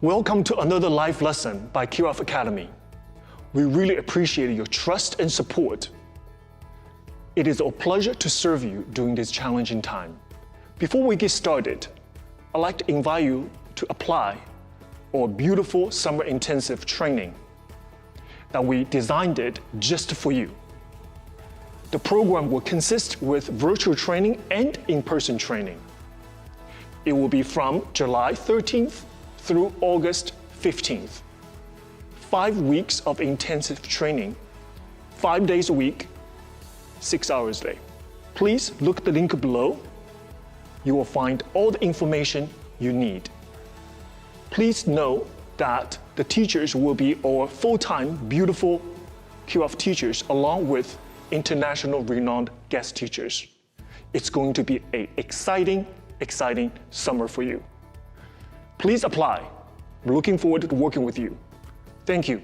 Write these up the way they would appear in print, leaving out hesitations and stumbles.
Welcome to another live lesson by QF Academy. We really appreciate your trust and support. It is a pleasure to serve you during this challenging time. Before we get started, I'd like to invite you to apply our beautiful summer intensive training that we designed it just for you. The program will consist with virtual training and in-person training. It will be from July 13th through August 15th. 5 weeks of intensive training, 5 days a week, 6 hours a day. Please look at the link below. You will find all the information you need. Please know that the teachers will be our full-time, beautiful QF teachers along with international renowned guest teachers. It's going to be an exciting summer for you. Please apply. We're looking forward to working with you. Thank you.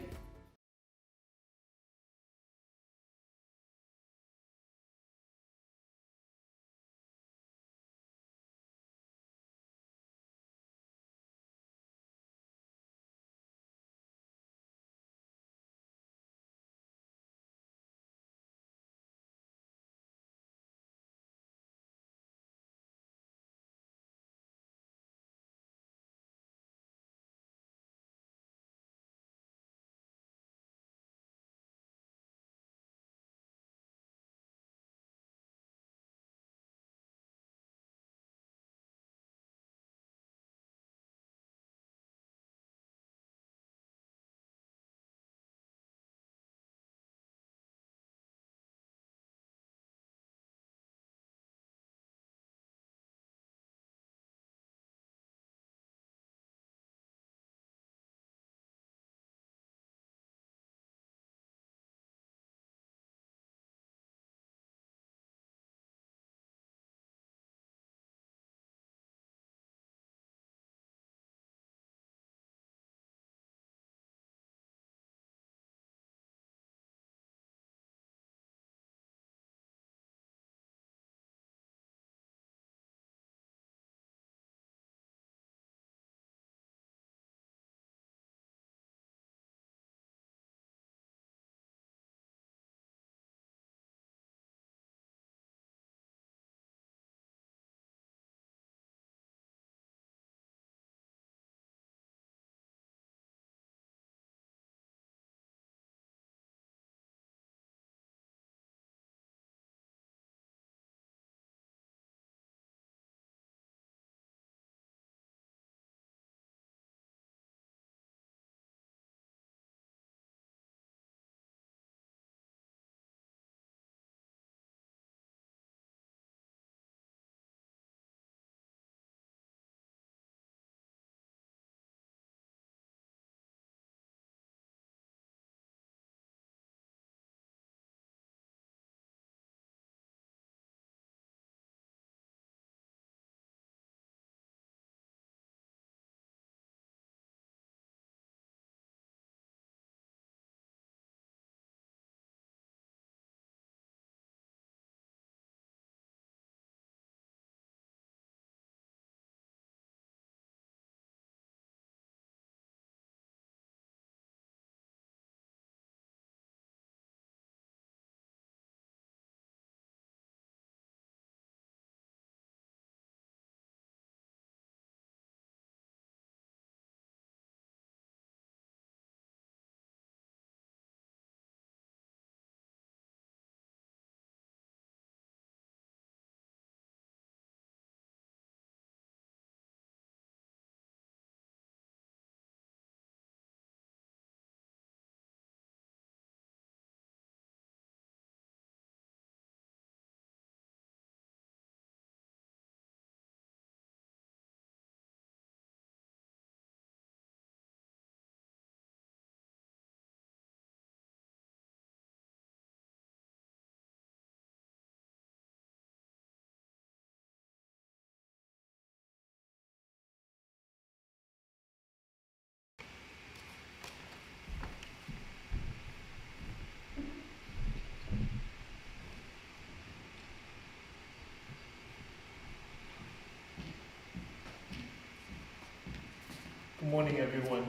morning, everyone.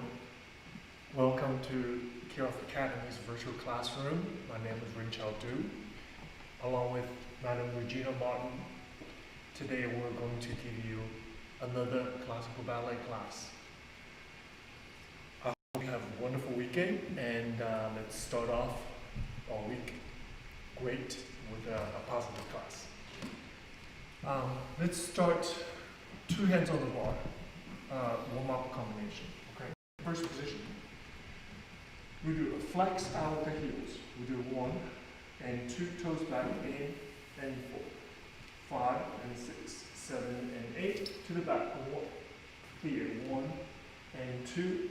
Welcome to KRF Academy's virtual classroom. My name is Runqiao, along with Madam Regina Martin. Today we're going to give you another classical ballet class. I hope you have a wonderful weekend, and let's start off our week great with a positive class. Let's start 2 hands on the bar, warm-up combination. Okay, first position. We do a flex out of the heels. We do 1 and 2 toes back, in and 4, 5 and 6, 7 and 8 to the back. 1 here, 1 and 2,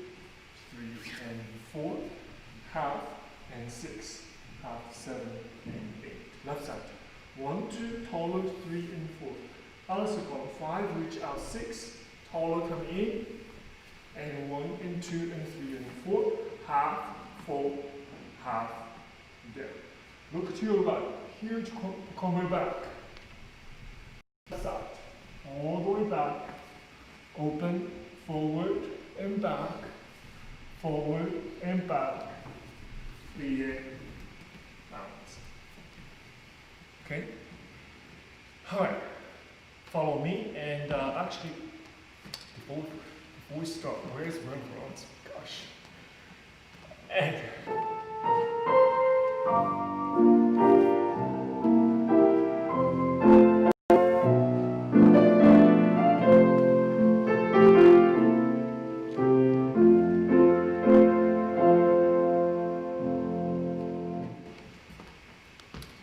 3 and 4, half and 6, half, 7 and 8. Left side. 1, 2, taller, 3 and 4. Other circle. 5, reach out, 6, taller, come in, and 1 and 2 and 3 and 4, half, 4, half, down. Look to your right, huge coming back. Left side. All the way back, open, forward and back, forward and back, the balance. Okay? Alright, follow me, and actually, before we start, where's reference? Gosh. And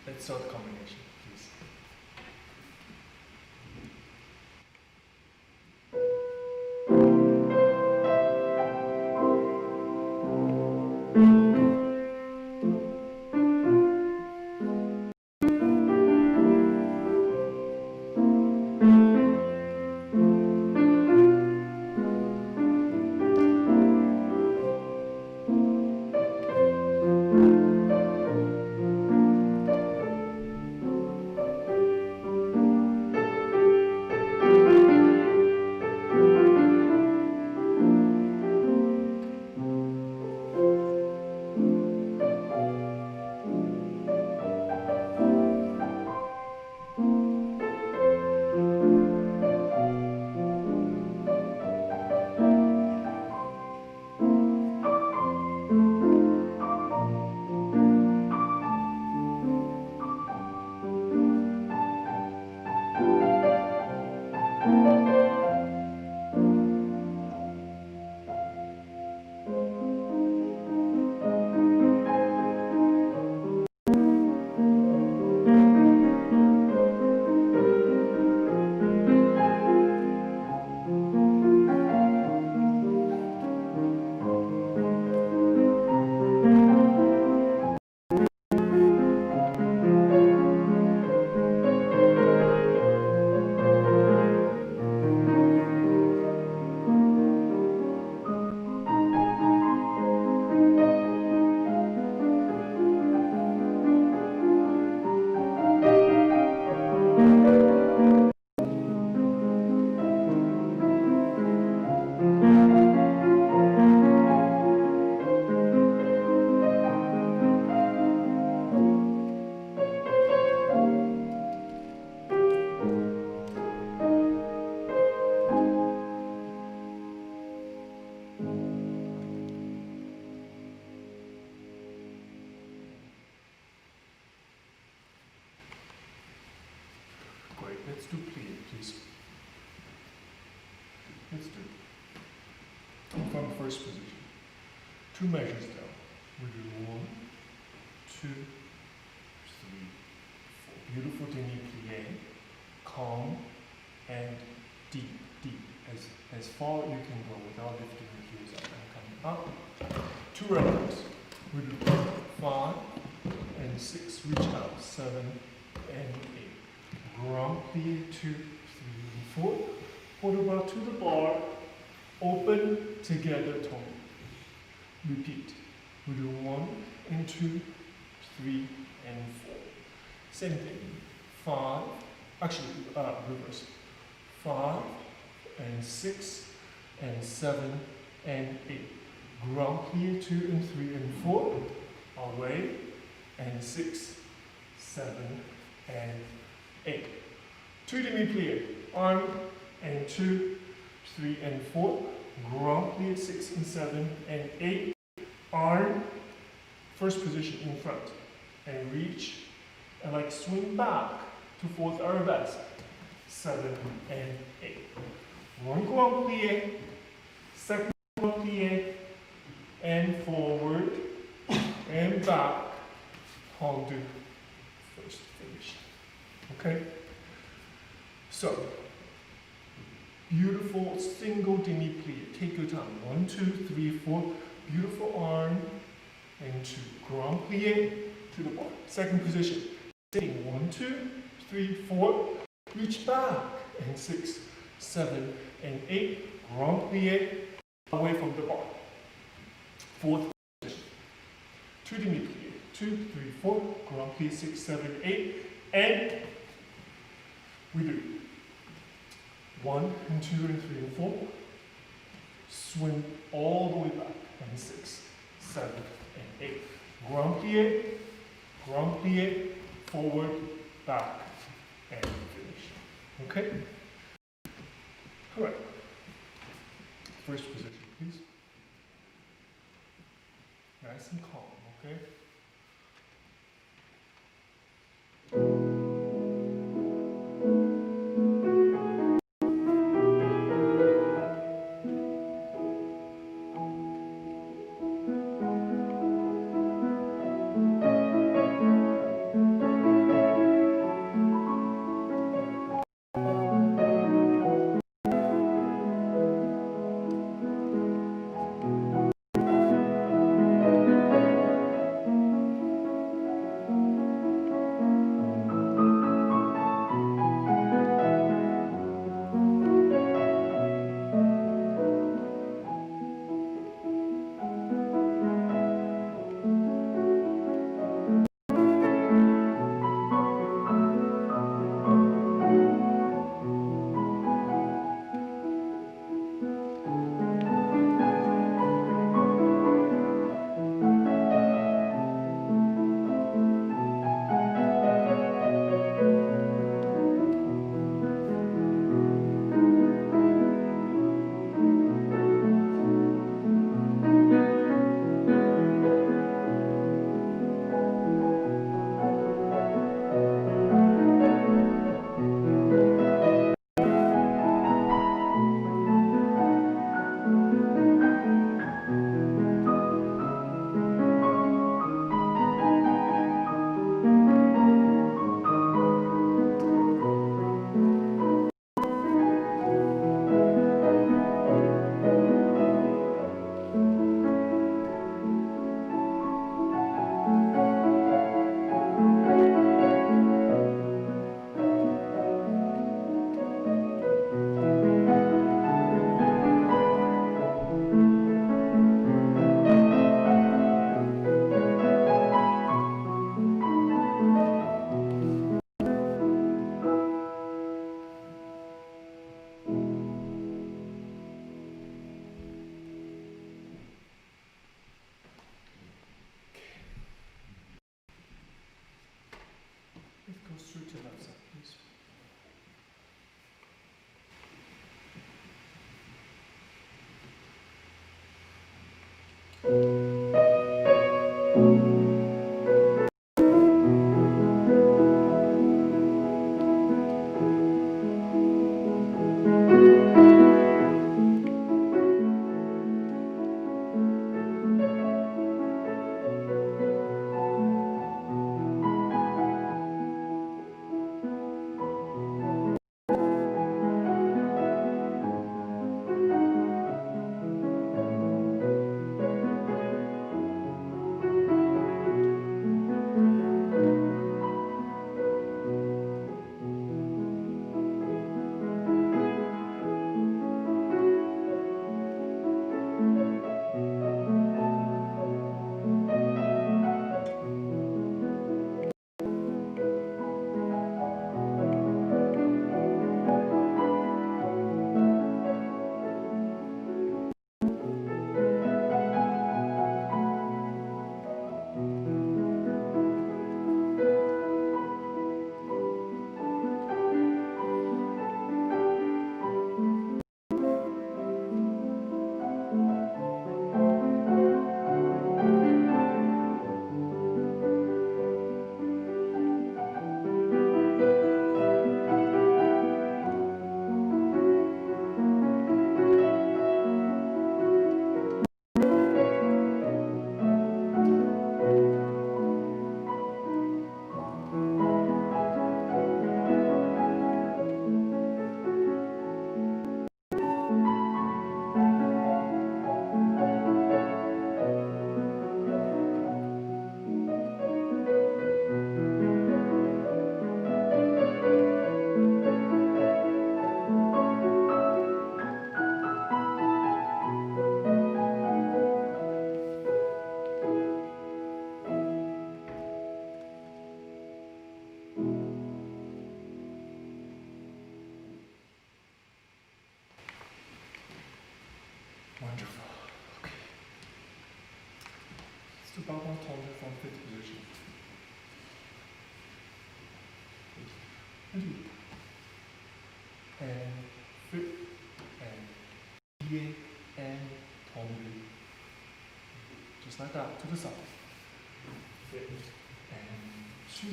let's start the combination, please. Great, let's do plie, please. Let's do from first position. 2 measures down. We do 1, 2, 3, 4. Beautiful demi-plie, calm and deep, as far you can go without lifting the heels up and coming up. 2 rounds. We do 5 and 6, reach out, 7 and 8. Grand plie, 2, 3 and 4. Hold about to the bar, open, together, toe. Repeat. We do 1 and 2, 3 and 4. Same thing. 5, actually reverse. 5 and 6 and 7 and 8. Grand plie 2 and 3 and 4. Away and 6, 7 and 8. 2 demi-plie, arm and 2, 3 and 4. Grand plie 6 and 7 and 8. Arm, first position in front, and reach, and like swing back to fourth arabesque. 7 and 8. One grand plie, second grand plie, and forward, and back, tendu, first finish. Okay? So, beautiful single demi-plie. Take your time. 1, 2, 3, 4. Beautiful arm, and 2. Grand plie to the bar. Second position. Sitting 1, 2, 3, 4. Reach back, and 6, 7, and 8. Grand plie away from the bar. Fourth position. 2 demi-plie. 2, 3, 4. Grand plie 6, 7, 8. And we do 1 and 2 and 3 and 4. Swing all the way back, and 6, 7, and 8. Grand plie, forward, back, and finish. Okay? All right. First position, please. Nice and calm, okay? 包包 tonger from fifth position. And flip and plie and tonger. Just like that to the side. Flip and 2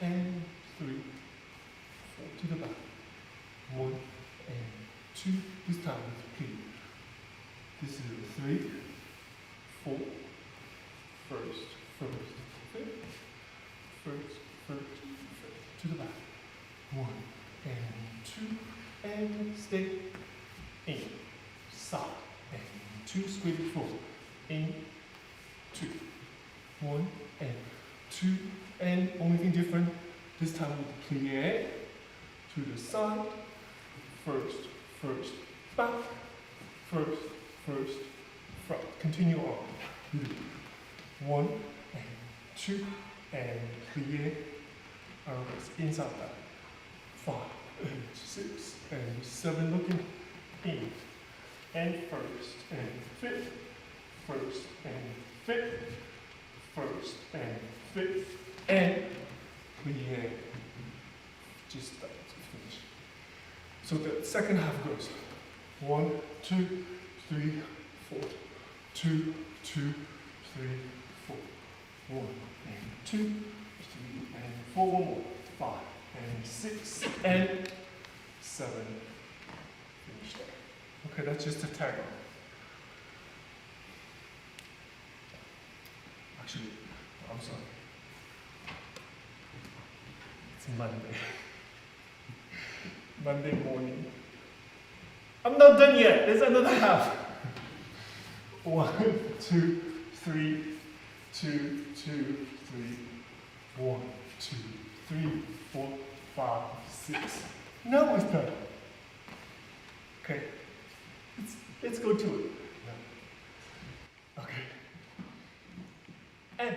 and 3, 4 to the back. 1 and 2. This time with plie. This is 3, 4. First, flip. First, to the back. 1 and 2 and stay in, side and 2, squeeze it forward, in, 2, 1 and 2, and only thing different, this time with plie, to the side, first, back, first, front, continue on, 1 and 2 and plie, arms inside back, 5 and 6 and 7, looking in, and first and fifth, first and fifth, first and fifth, and plie. Just that to finish. So the second half goes 1, 2, 3, 4, 2, 2, 3, 4, 1 and 2, 3 and 4, 1 more, 5 and 6 and 7. Finish there. Okay, that's just a tag on. Actually, I'm sorry. It's Monday. Monday morning. I'm not done yet. There's another half. 1, 2, 3, 2, 2, 3, 1, 2, 3, 4, 5, 6. Now it's done. Okay. Let's go to it. Okay. And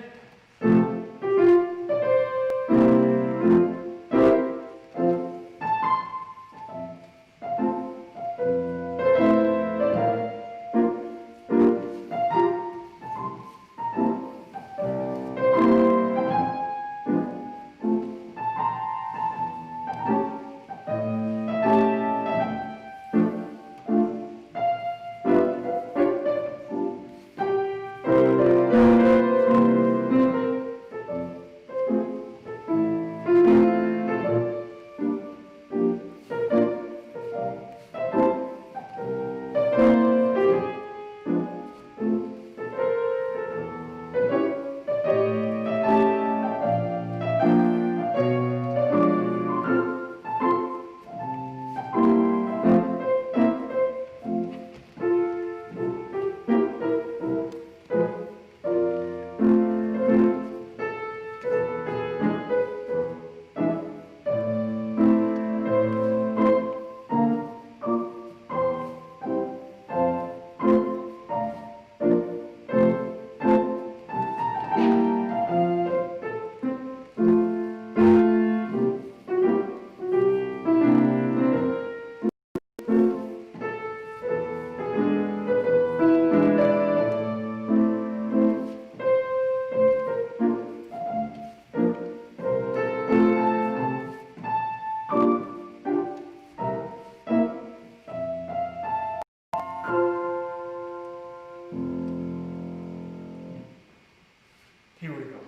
here we go.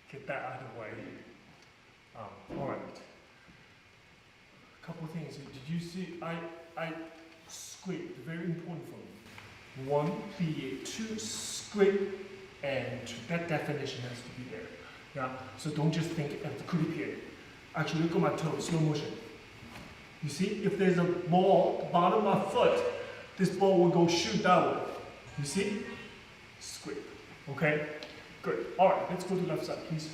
Get that out of the way. All right. A couple of things. Did you see? I scrape. Very important for me. 1, plie, 2, scrape, and 2. That definition has to be there. Yeah. So don't just think of the coude pied. Actually, look at my toes. Slow motion. You see, if there's a ball at the bottom of my foot, this ball will go shoot that way. You see? Scrape. Okay. Good. All right, let's go to the left side, please.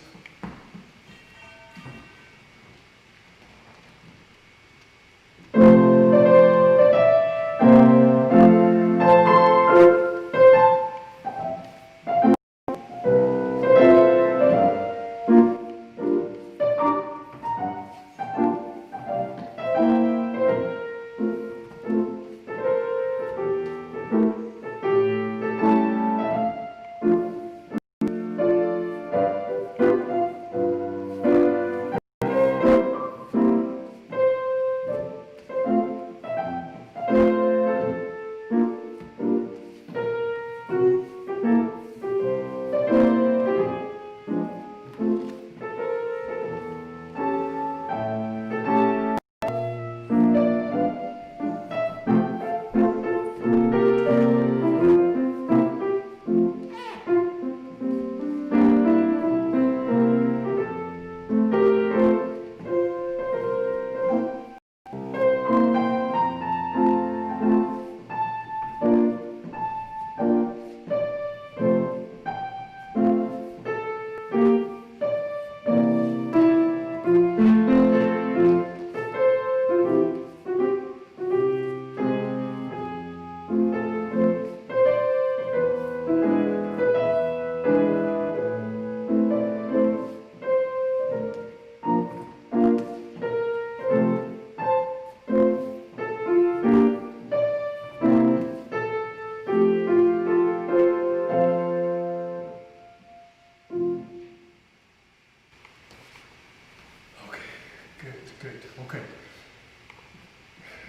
Good. Okay.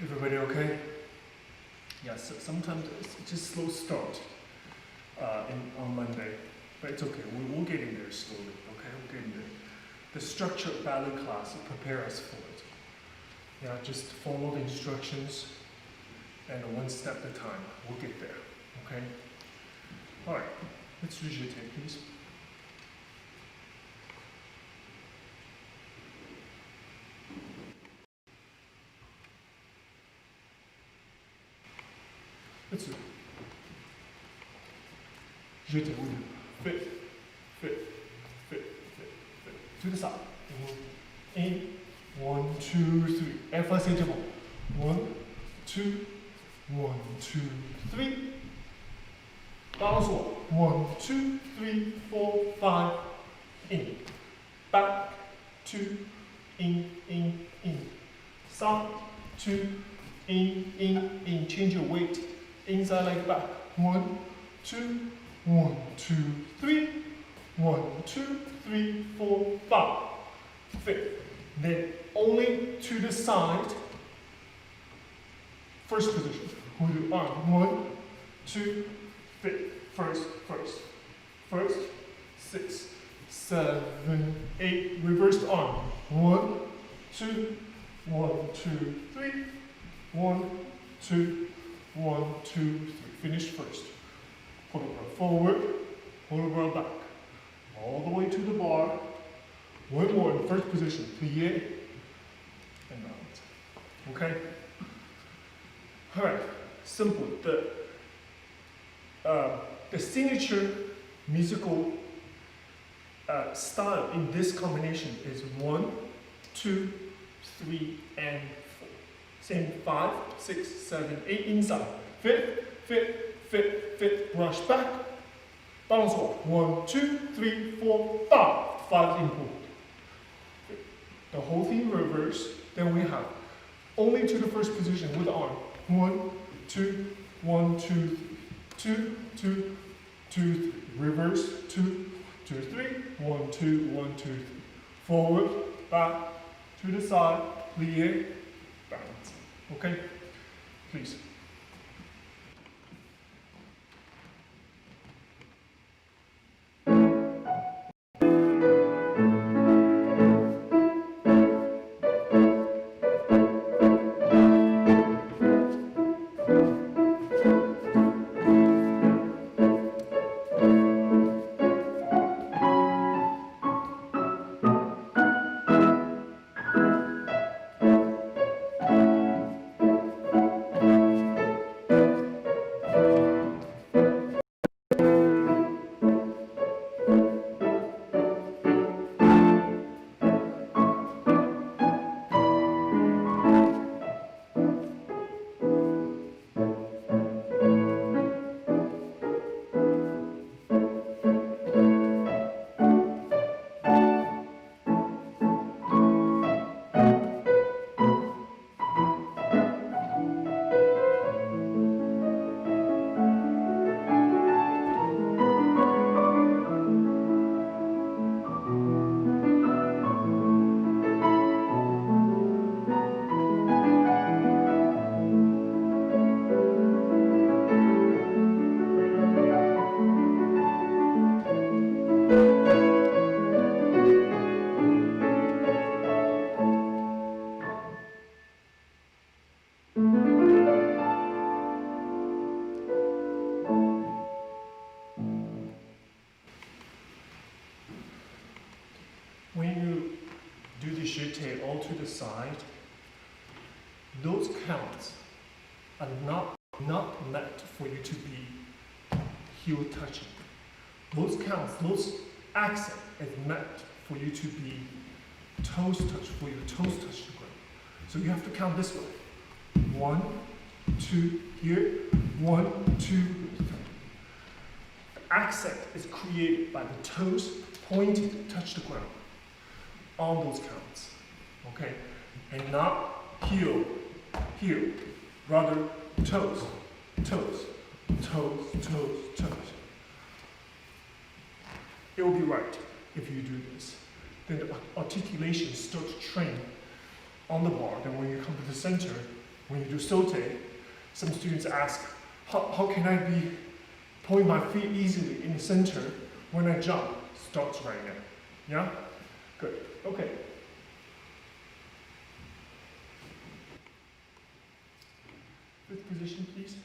Everybody okay? Yes. Sometimes it's just slow start on Monday, but it's okay. We'll get in there slowly. Okay, we'll get in there. The structured ballet class will prepare us for it. Yeah, just follow the instructions, and one step at a time. We'll get there. Okay. All right. Let's do jeté, please. Let's do it. Jeté, we'll do fit, fit, fit, fit, fit. To the side. In. 1, 2, 3. Effort interval. 1, 2, 1, 2, 3. Balance walk. 1, 2, 3, 4, 5. In. Back. 2. In. Side. 2. In. Change your weight. Inside leg back. 1, 2, 1, 2, 3. 1, 2, 3, 4, 5. Fit. Then only to the side. First position. We'll do arm. 1, 2, fit. First. 6, 7, 8. Reversed arm. 1, 2, 1, 2, 3. 1, 2, 1, 2, 3. Finish first. Pull over forward. Pull over back. All the way to the bar. One more in first position, plie, and round. Okay? All right, simple. The signature musical style in this combination is 1, 2, 3, and 4. Same 5, 6, 7, 8 inside. Fit, rush back. Balance walk. 1, 2, 3, 4, 5. 5 input. The whole thing reverse, then we have only to the first position with the arm. 1, 2, 1, 2, 2, 2, 2, 3. Reverse, 2, 2, 3, 1, 2, 1, 2, 3. Forward, back, to the side, plie, balance. Okay? Please. When you do the jeté all to the side, those counts are not meant for you to be heel touching. Those counts, those accent is meant for you to be toes touch, for your toes touch the ground. So you have to count this way. 1, 2, here, 1, 2, 3. The accent is created by the toes pointing to touch the ground on those counts, okay? And not heel, rather toes, toes, toes, toes, toes. It will be right if you do this. Then the articulation starts to train on the bar. Then when you come to the center, when you do saute, some students ask, how can I be point my feet easily in the center when I jump? Starts right now. Yeah? Good. Okay. Fifth position, please.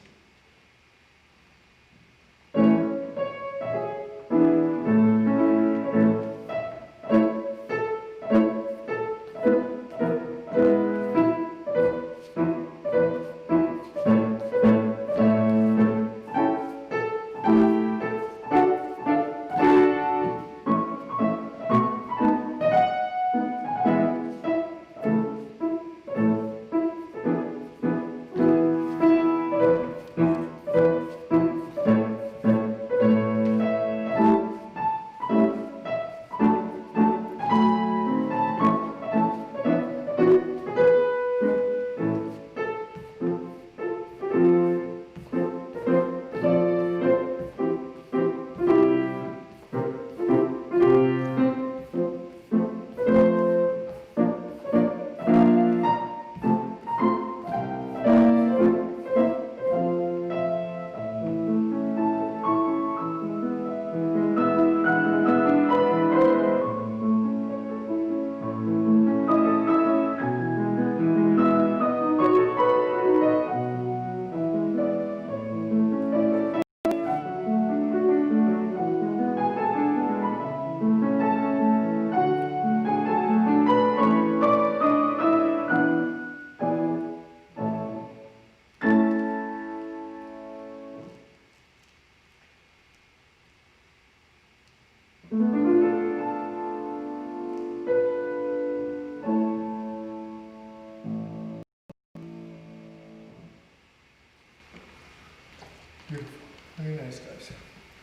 Beautiful. Very nice, guys.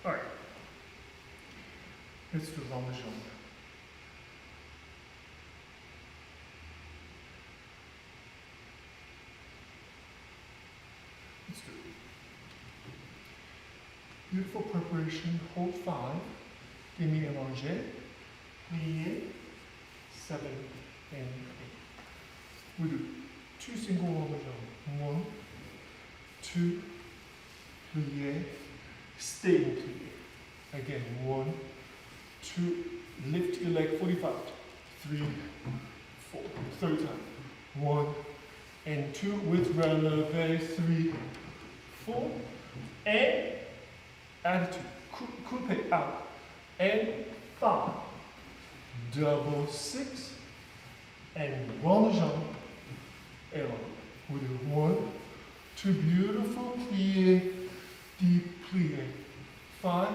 All right. Let's do long jump. Let's do it. Beautiful preparation. Hold 5. Demi-allongé. Plie. 7 and 8. We do 2 single long jump. 1, 2, plie, stay in plie. Again, 1, 2, lift your leg 45, 3, 4, third time. 1 and 2 with releve, 3, 4, and attitude, coupe out, and 5, double 6, and round the jump, and we do 1, 2, beautiful plie, deep plie, 5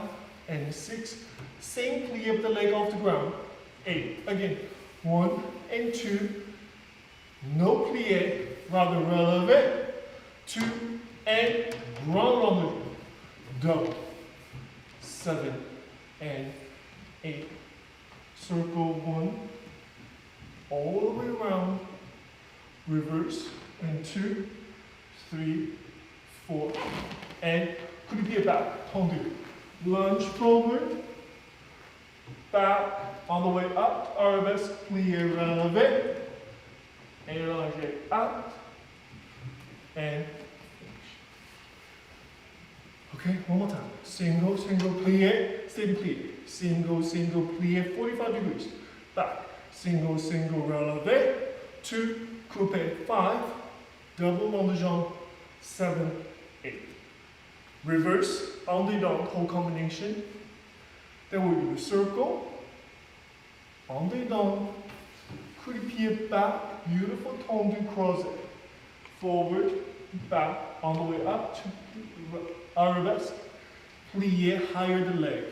and 6, same plie of the leg off the ground, 8, again, 1 and 2, no plie, rather releve, 2 and grand rond, double, 7 and 8, circle 1, all the way around, reverse, and 2, 3, 4, and could be a back, tendu. Lunge forward, back, all the way up, arabesque, plie, releve, allongé out, and finish. Okay, one more time. Single, single, plie, steady plie. Single, single, plie, 45 degrees. Back, single, single, releve, 2, coupe, 5, double on the jambe, 7, 8. Reverse, en dedans, whole combination. Then we do a circle, en dedans, coup de pied back, beautiful tendu croisé. Forward, back, on the way up to arabesque. Plie, higher the leg.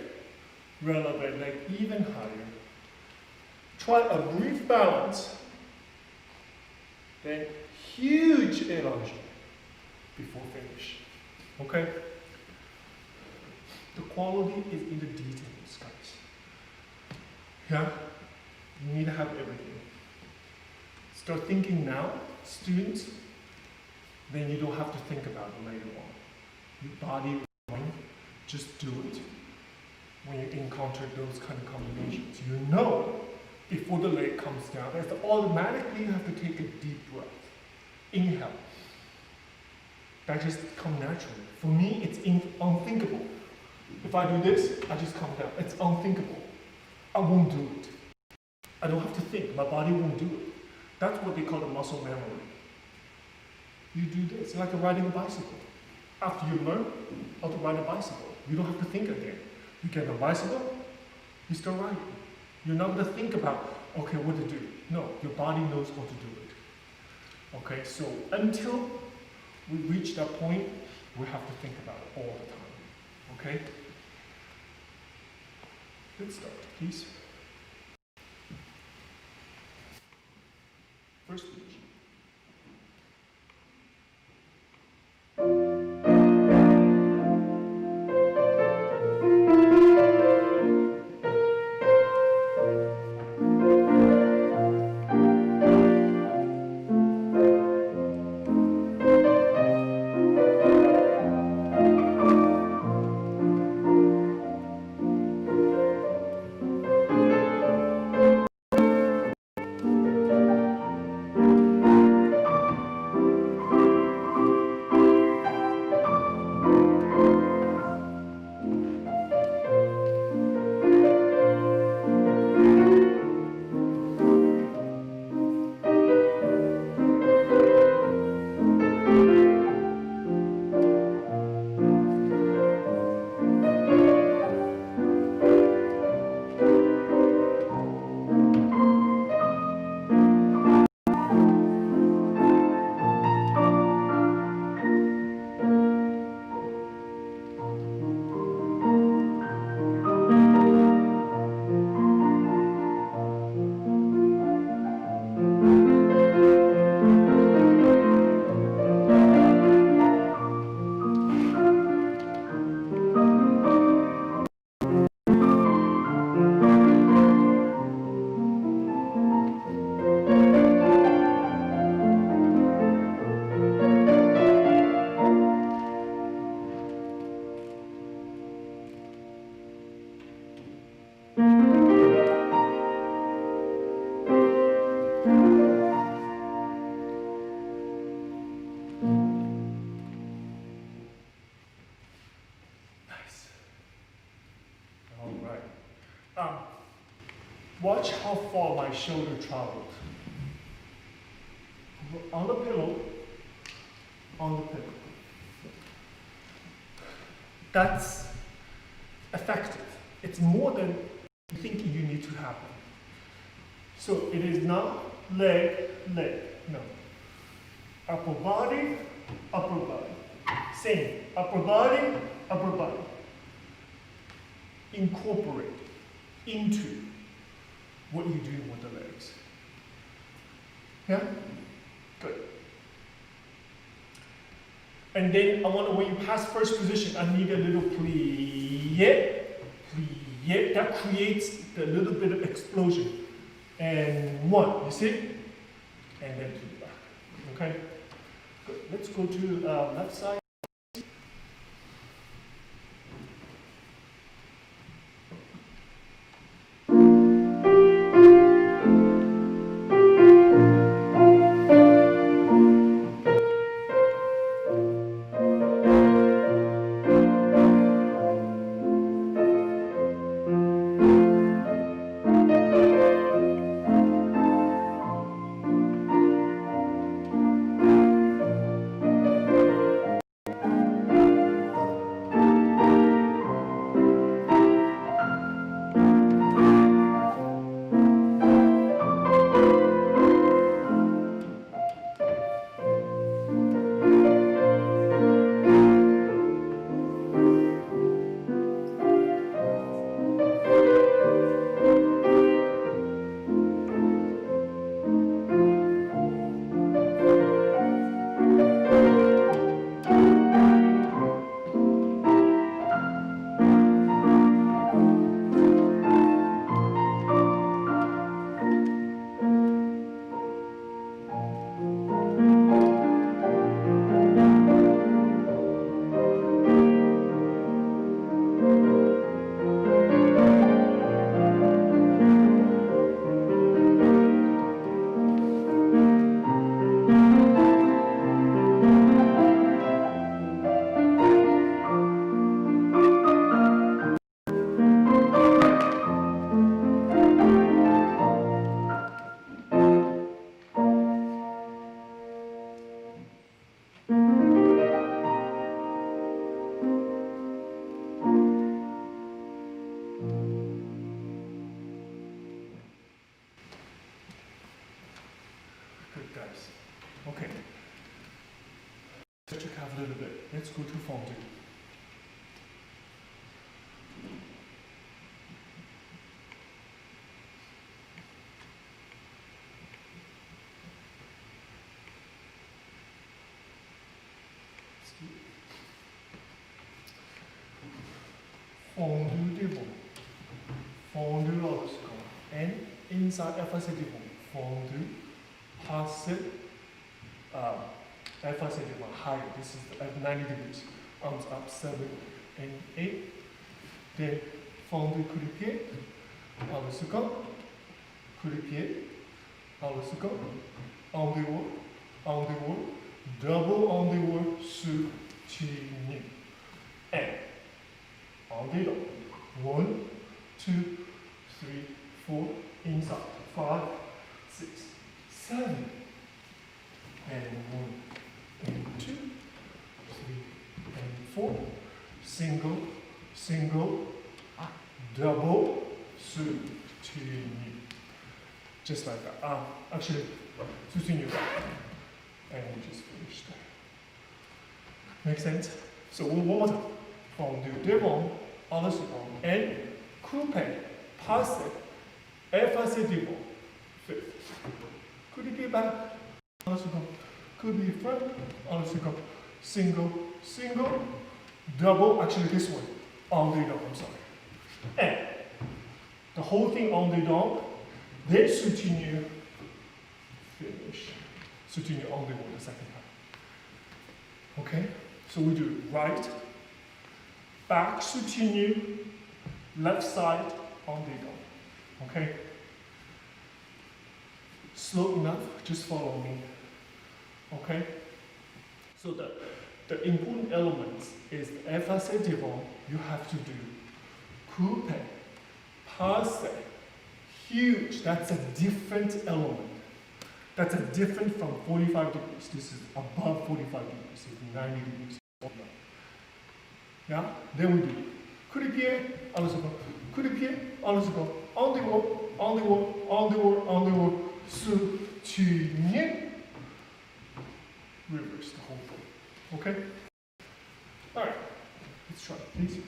Releve, leg even higher. Try a brief balance. Then huge allongé before finish. Okay? The quality is in the details, guys. Yeah? You need to have everything. Start thinking now, students, then you don't have to think about it later on. Your body, mind, just do it when you encounter those kind of combinations. You know before the leg comes down. That's automatically you have to take a deep breath. Inhale. That just comes naturally. For me, it's unthinkable. If I do this, I just come down. It's unthinkable. I won't do it. I don't have to think. My body won't do it. That's what they call the muscle memory. You do this, like riding a bicycle. After you learn how to ride a bicycle, you don't have to think again. You get on a bicycle, you start riding. You're not going to think about, okay, what to do. No, your body knows how to do it. Okay, so until we reach that point, we have to think about it all the time. Okay? Let's start, please. First position. Watch how far my shoulder traveled. On the pillow, on the pillow. That's effective. It's more than you think you need to happen. So it is not leg, leg, no. Upper body, upper body. Same, upper body, upper body. Incorporate into what you're doing with the legs. Yeah? Good. And then I want to, when you pass first position, I need a little plie, plie. That creates a little bit of explosion. And one, you see? And then to the back. Okay? Good. Let's go to left side. Good, guys. Okay. Stretch your calf a little bit. Let's go to fondue. Fondue devant. Fondue obstacle. And inside effacé devant. Fondue. Passe. Effacé devant. Higher. This is at 90 degrees. Arms up. 7 and 8. Then fondue coup de pied. À le second. Coup de pied. À le second. En dehors. Double en dehors. Soutenu. And en dedans. 1, 2, 3, 4. Inside. 5, 6, 7. And 1, and 2, 3, and 4. Single, double, soutenu. Just like that. Actually, soutenu. And we just finished that. Make sense? So one more time. Fondue devant, à la seconde, and coupe, passe, effacé devant. Fifth. Coup de pied back, à la seconde. Coup de pied front, à la seconde. Single, double, actually this one. En dedans, I'm sorry. And the whole thing en dedans, then soutenu, finish. Soutenu en dehors the second time. Okay? So we do right, back soutenu, left side en dedans. Okay? Slow enough, just follow me. Okay? So the important elements is effacé devant, you have to do coupe, passe, huge, that's a different element. That's a different from 45 degrees. This is above 45 degrees, it's 90 degrees. Yeah? Then we do coup de pied, à la seconde. Coup de pied, à la seconde. En dehors, soutenu. Reverse the whole thing. Okay? Alright, let's try it, please.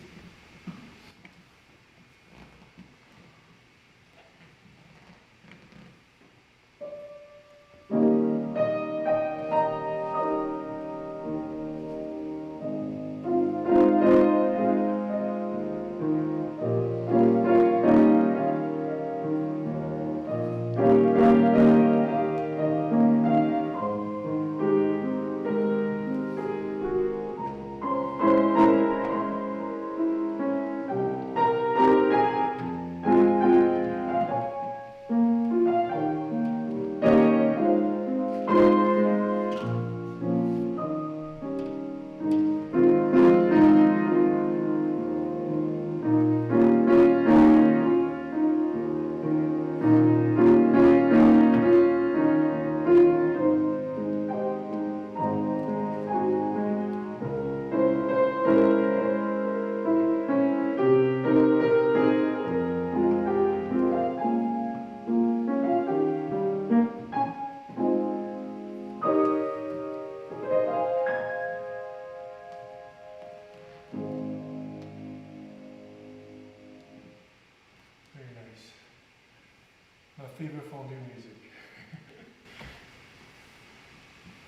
My favorite fondue music.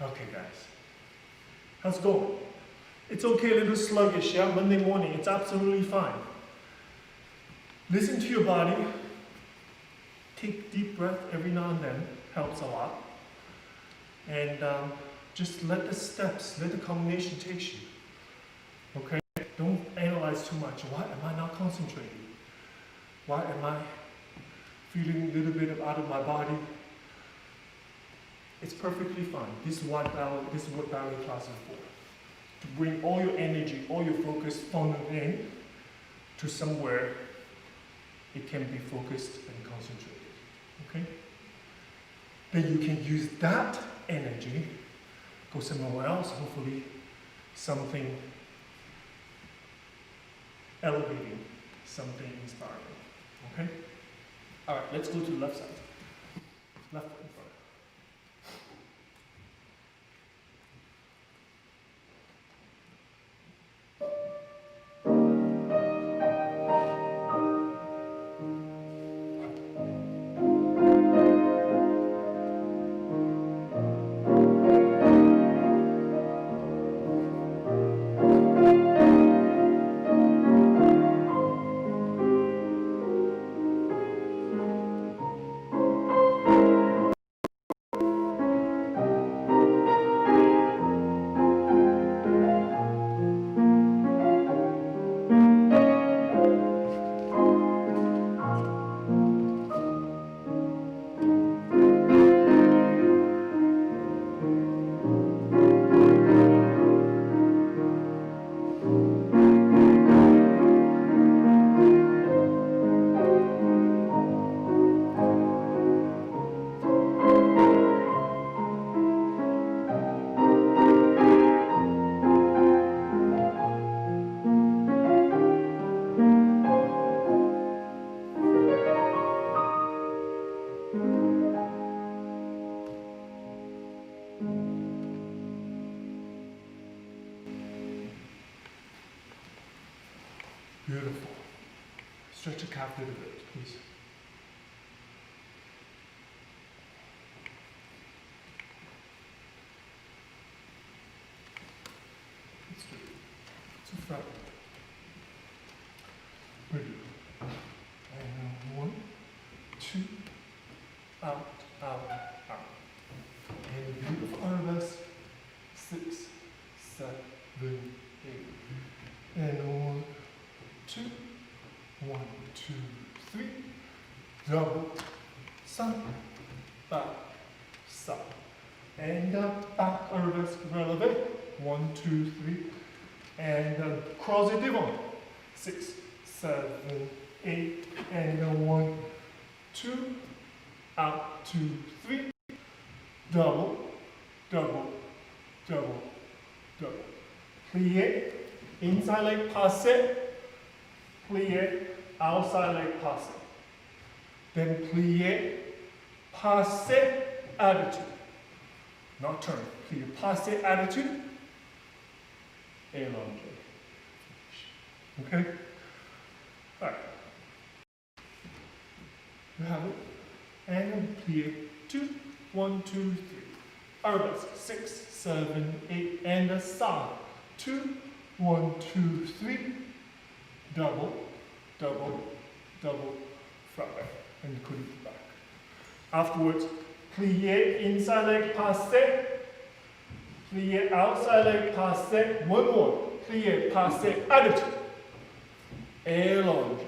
Okay, guys. How's it going? It's okay, a little sluggish, yeah? Monday morning, it's absolutely fine. Listen to your body. Take deep breath every now and then, helps a lot. And just let the steps, let the combination take you. Okay? Don't analyze too much. Why am I not concentrating? Why am I feeling a little bit out of my body? It's perfectly fine. This is what ballet class is for. To bring all your energy, all your focus funneled in to somewhere it can be focused and concentrated. Okay? Then you can use that energy, go somewhere else, hopefully something elevating, something inspiring. Okay? Alright, let's go to the left side. Left foot in front. Beautiful. Stretch your calf a little bit, please. Let's do it. To front. Brilliant. And 1, 2, out, out, out. And beautiful arms. 6, 7, 8. And 1, 2, 1, 2, 3. Double. Side, back, side. And back arms releve. 1, 2, 3. And cross it devant. 6, 7, 8. And 1, 2. Out, 2, 3. Double, double, double, double. Plie, inside leg passe. Plie, outside leg passe. Then plie, passe, attitude. Not turn. Plie, passe, attitude. Elongate. Okay? Alright. You have it. And plie, 2, 1, 2, 3. Arabesque, 6, 7, 8, and a side. 2, 1, 2, 3. Double, double, double, front back, and put it back. Afterwards, plie, inside leg passe. Plie, outside leg passe. One more. Plie, passe, attitude. Elongate.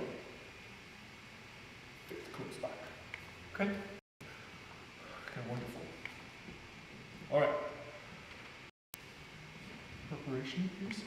Fifth comes back. Okay? Okay, wonderful. All right. Preparation, please.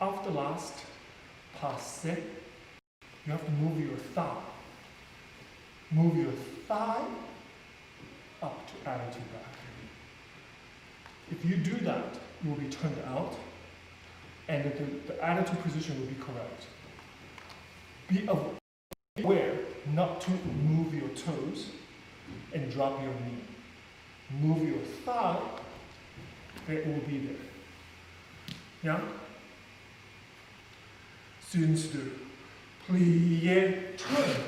After last passe, you have to move your thigh. Move your thigh up to attitude back. If you do that, you will be turned out, and the attitude position will be correct. Be aware not to move your toes and drop your knee. Move your thigh, it will be there. Yeah? Students do. Plie, turn.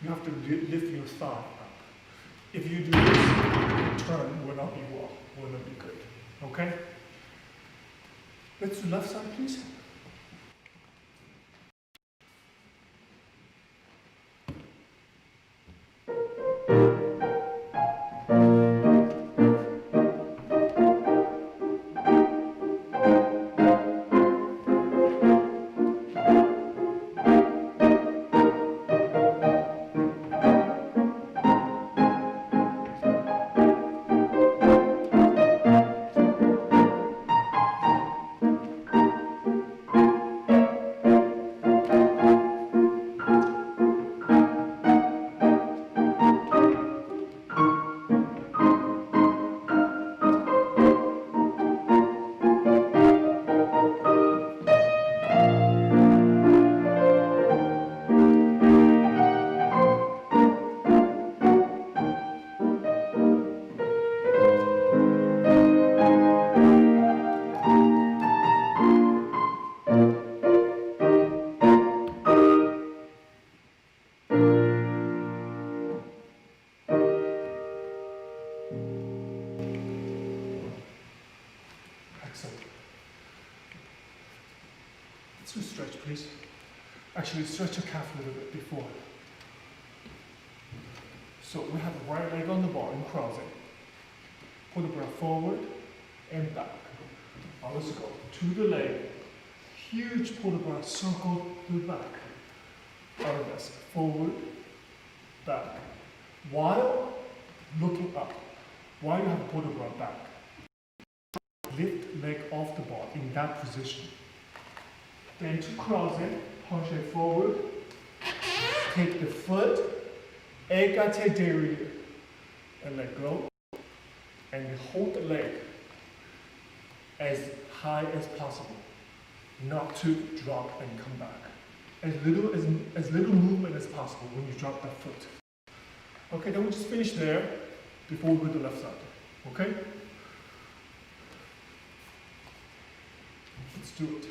You have to lift your thigh up. If you do this, turn will not be well, will not be good. Okay? Let's do left side, please. do stretch, please. Actually, stretch your calf a little bit before. So we have the right leg on the bar in crossing. Pull the bra forward and back. Now let's go to the leg. Huge pull the bra, circle to the back. Arms forward, back. While looking up, while you have to pull the bra back. Lift leg off the bar in that position. Then to crossing, punch it forward. Take the foot, écarté derrière, and let go. And hold the leg as high as possible, not to drop and come back. As little movement as possible when you drop that foot. Okay, then we'll just finish there before we go to the left side. Okay? Let's do it.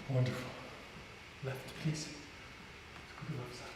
Wonderful. Left, please. Let's go to the left side.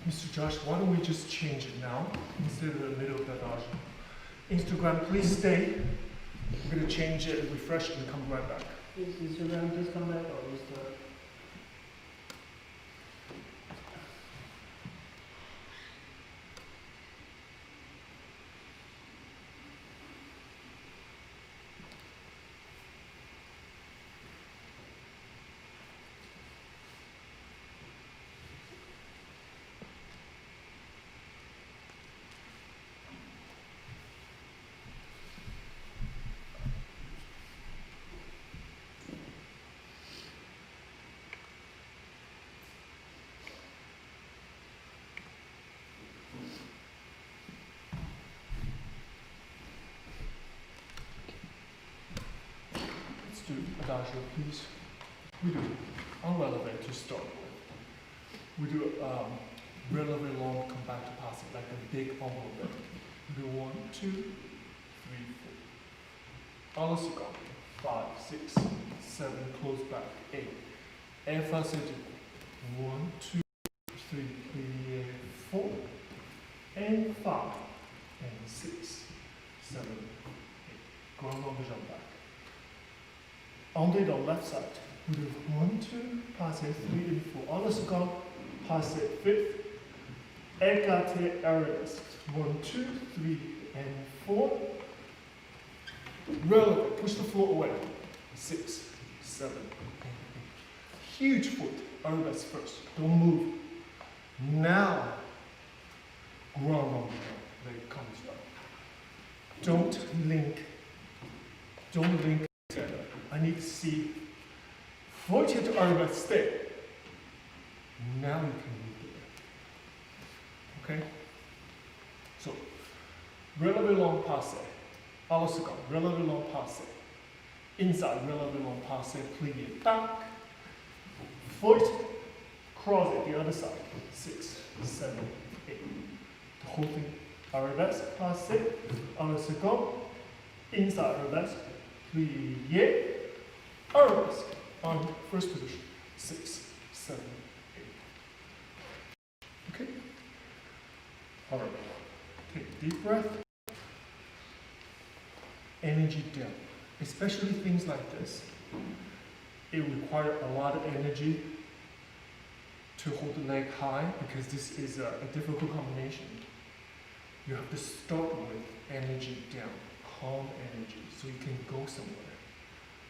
Mr. Josh, why don't we just change it now instead of the middle of the adagio? Instagram, please stay. We're going to change it, refresh, and come right back. Is Instagram just come back or is the... Let's do adagio, please. We do unrelevant to start with. We do Relatively long, come back to pass it like a big envelope. Do 1, 2, 3, 4. Alles go. 5, 6, 7, close back. 8. Emphasis. 1, 2, 3, 4. And 5. And 6, 7, 8. Ground on the jump back. On the left side. We do 1, 2, pass it, 3 and 4. Alles go. Pass it, 5th. Éclaté areas. 1, 2, 3, and 4. Relevant. Push the floor away. 6, 7, 8. Huge foot. Areas first. Don't move. Now, ground on the ground. Leg comes down. Don't link. Don't link together. I need to see. Foot to areas. Stay. Now you can move there. Okay? So, relatively long passe. Alles go. Relatively long passe. Inside, relatively long passe. Plie back. Foot. Cross it the other side. 6, 7, 8. The whole thing. Arabesque. Passe. Alles go. Inside arabesque. Plie. Arabesque. On first position. 6, 7, 8. Okay? All right. Take a deep breath. Energy down. Especially things like this. It requires a lot of energy to hold the leg high because this is a difficult combination. You have to start with energy down, calm energy, so you can go somewhere,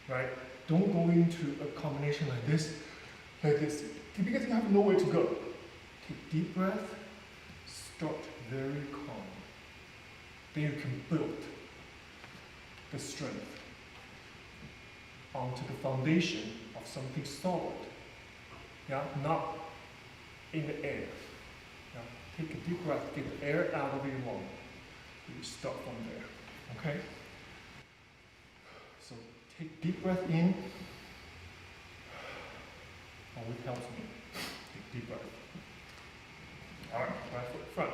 right? Don't go into a combination like this, because you have nowhere to go. Take deep breath, start very calm. Then you can build the strength onto the foundation of something solid. Yeah, not in the air. Yeah? Take a deep breath, get the air out of your lung. You start from there. Okay? So take deep breath in. Always helps me. Take deep breath. All right, right foot front.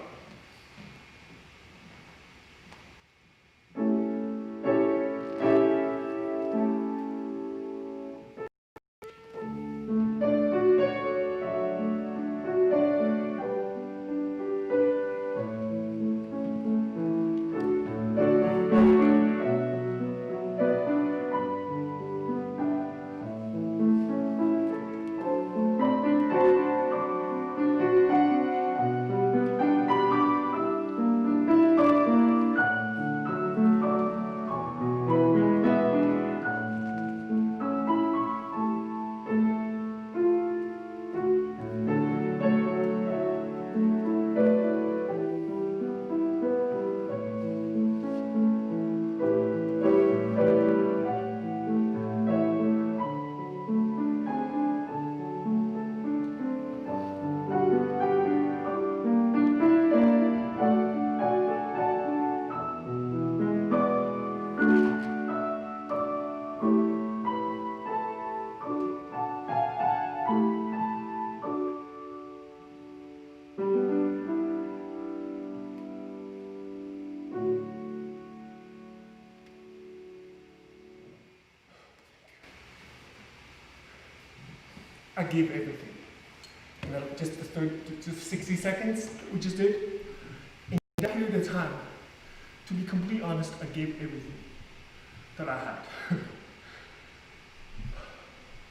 I gave everything. You know, just 60 seconds we just did. In that period of time, to be completely honest, I gave everything that I had.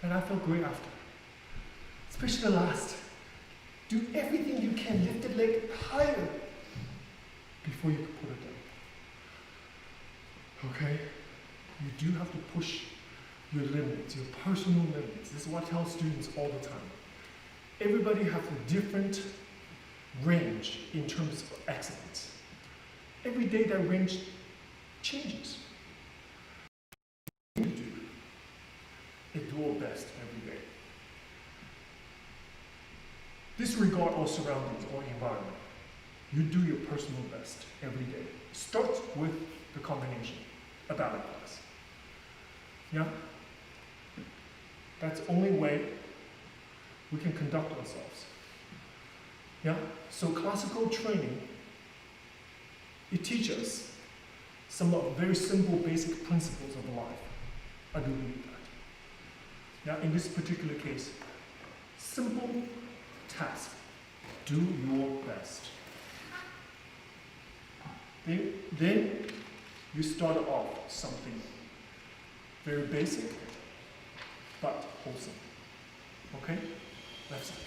And I felt great after. Especially the last. Do everything you can, lift the leg higher before you can put it down. Okay? You do have to push your limits, your personal limits. This is what I tell students all the time. Everybody has a different range in terms of excellence. Every day that range changes. You do your best every day. Disregard all surroundings or environment. You do your personal best every day. Start with the combination, a ballet class. Yeah? That's the only way we can conduct ourselves. Yeah? So classical training, it teaches us some of very simple basic principles of life. I do believe that. Yeah, in this particular case, simple task, do your best. Then you start off something very basic, but wholesome. Okay? Left side.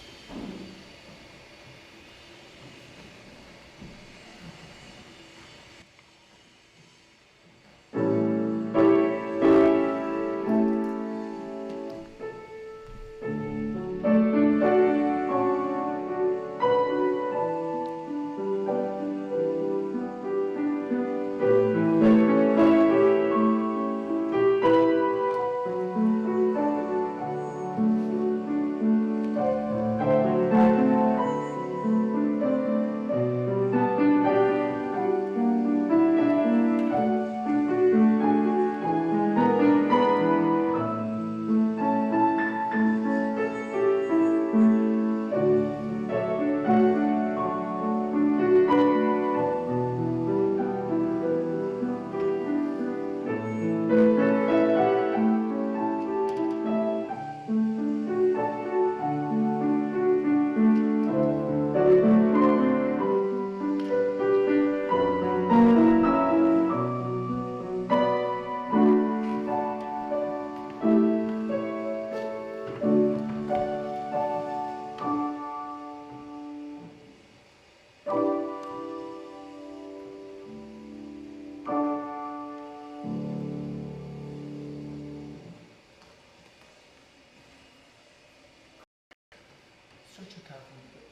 Stretch your calf a little bit.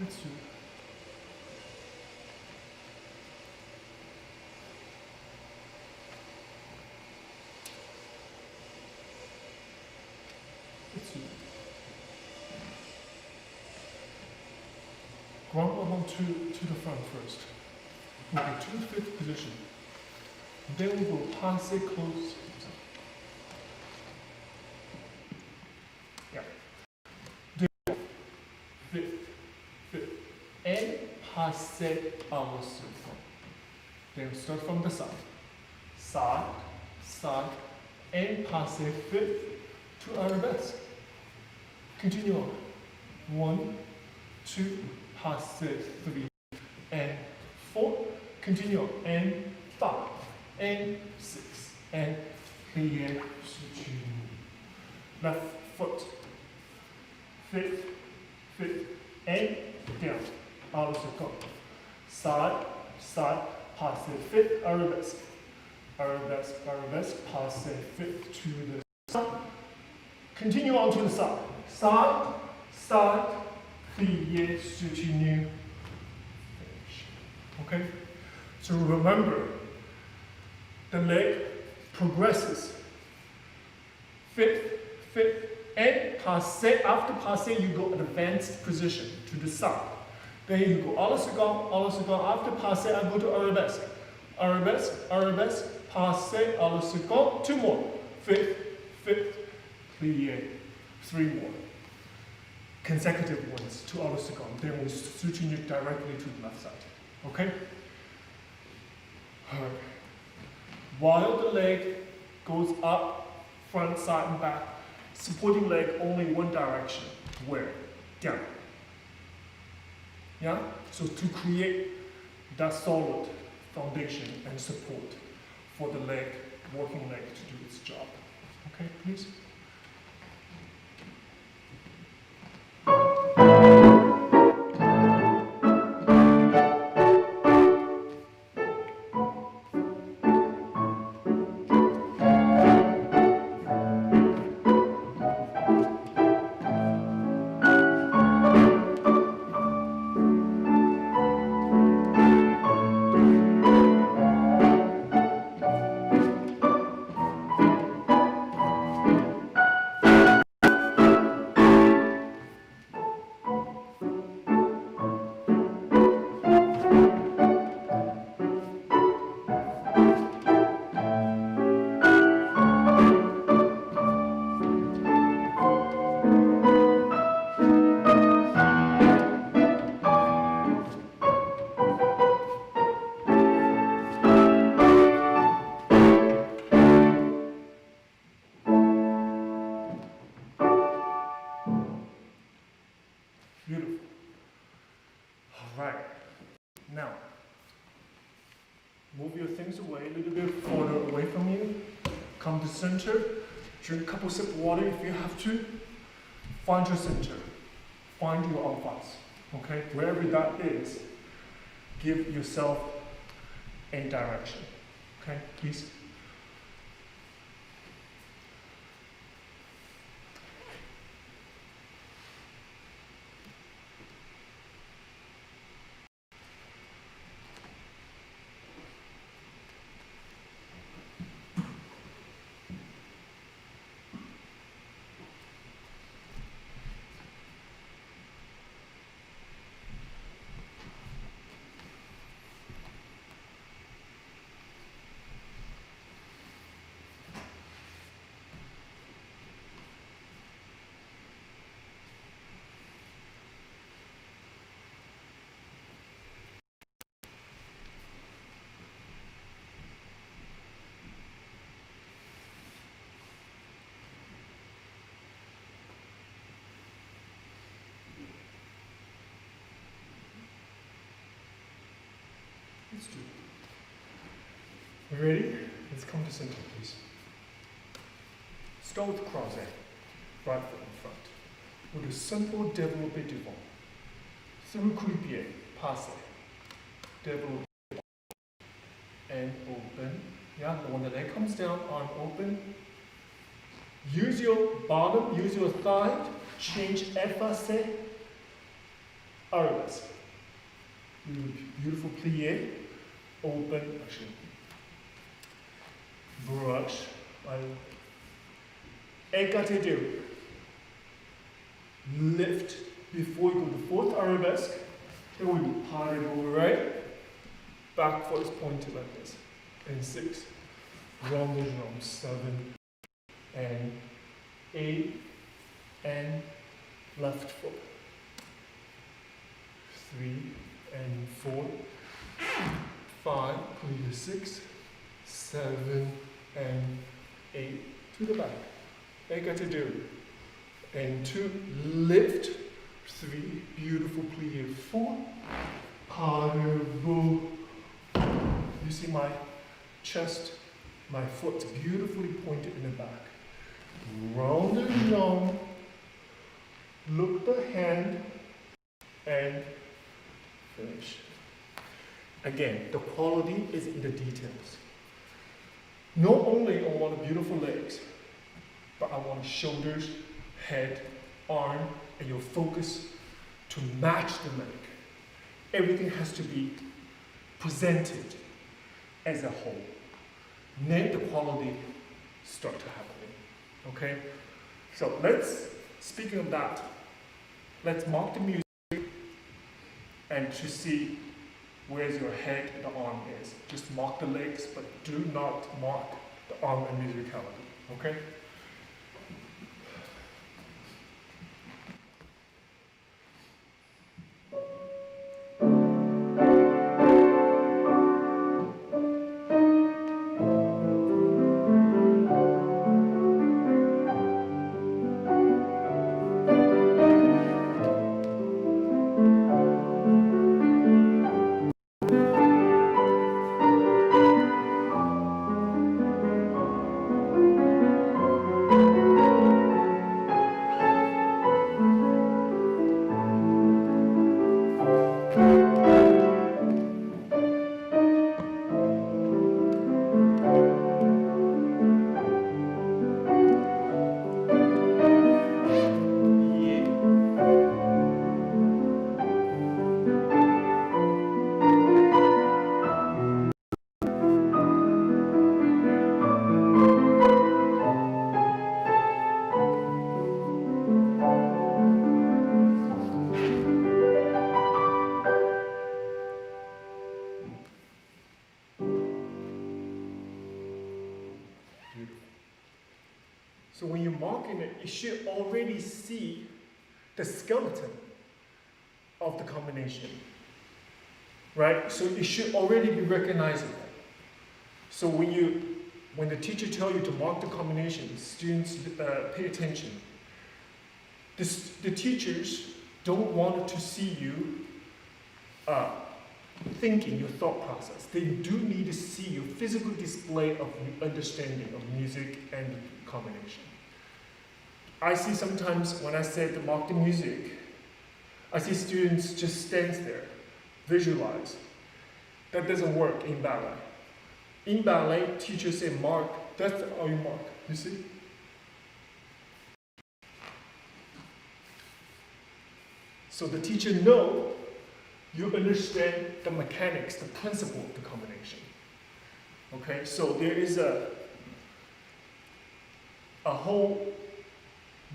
Let's do it. Let's do it. Ground level to the front first. We'll go to the fifth position. Then we will pass it close. Yeah. Then fifth. And pass it our circle. Then start from the side. Side, and pass it fifth to arabesque. Continue on. 1, 2, pass it 3, and 4. Continue on. And 5, and 6, and plié, switching. Left foot. Fifth, and down. Out of the go. Side, pass it fifth, arabesque, pass it fifth to the side. Continue on to the side. Side, plié, switching. Finish. Okay? So remember, the leg progresses. Fifth, and passe. After passe, you go advanced position to the side. Then you go à la seconde. After passe, I go to arabesque. Arabesque, passe, à la seconde. 2 more. Fifth, plié. 3 more. Consecutive ones to à la seconde. Then we're switching it directly to the left side. Okay? Alright. While the leg goes up, front, side, and back, supporting leg only one direction. Where? Down. Yeah? So to create that solid foundation and support for the leg, working leg to do its job. Okay, please? Move your things away, a little bit further away from you. Come to center. Drink a couple sips of water if you have to. Find your center. Find your alphas. Okay? Wherever that is, give yourself a direction. Okay? Please. Let's do it. Ready? Let's come to center, please. Start with croisé. Right foot in front. With a simple développé devant. Through croupier, passe. Développé. And open. Yeah, when the leg comes down, arm open. Use your bottom, use your thigh. Change effacé. Arabesque. Beautiful plie. Open, actually. Brush. Écarté deux. Lift before you go to fourth arabesque. Then we do pas de bout, right? Back foot is pointed like this. And 6. Round the jambes. 7. And 8. And left foot. 3 and 4. 5, plie 6, 7, and 8 to the back. Écarté deux. And 2, lift. 3, beautiful plie 4. Pas de bout. You see my chest, my foot beautifully pointed in the back. Round the jambes. Look the hand. And finish. Again, the quality is in the details. Not only I want beautiful legs, but I want shoulders, head, arm, and your focus to match the leg. Everything has to be presented as a whole. Then the quality start to happen. Okay? So speaking of that, let's mark the music and to see where's your head and the arm is. Just mark the legs, but do not mark the arm and musicality. Okay? So when you're marking it, you should already see the skeleton of the combination, right? So it should already be recognizable. So when the teacher tells you to mark the combination, students pay attention. The teachers don't want to see you thinking, your thought process. They do need to see your physical display of understanding of music and combination. I see sometimes when I say to mark the music, I see students just stand there, visualize. That doesn't work in ballet. In ballet, teachers say mark, that's how you mark, you see? So the teacher knows you understand the mechanics, the principle of the combination. Okay, so there is a whole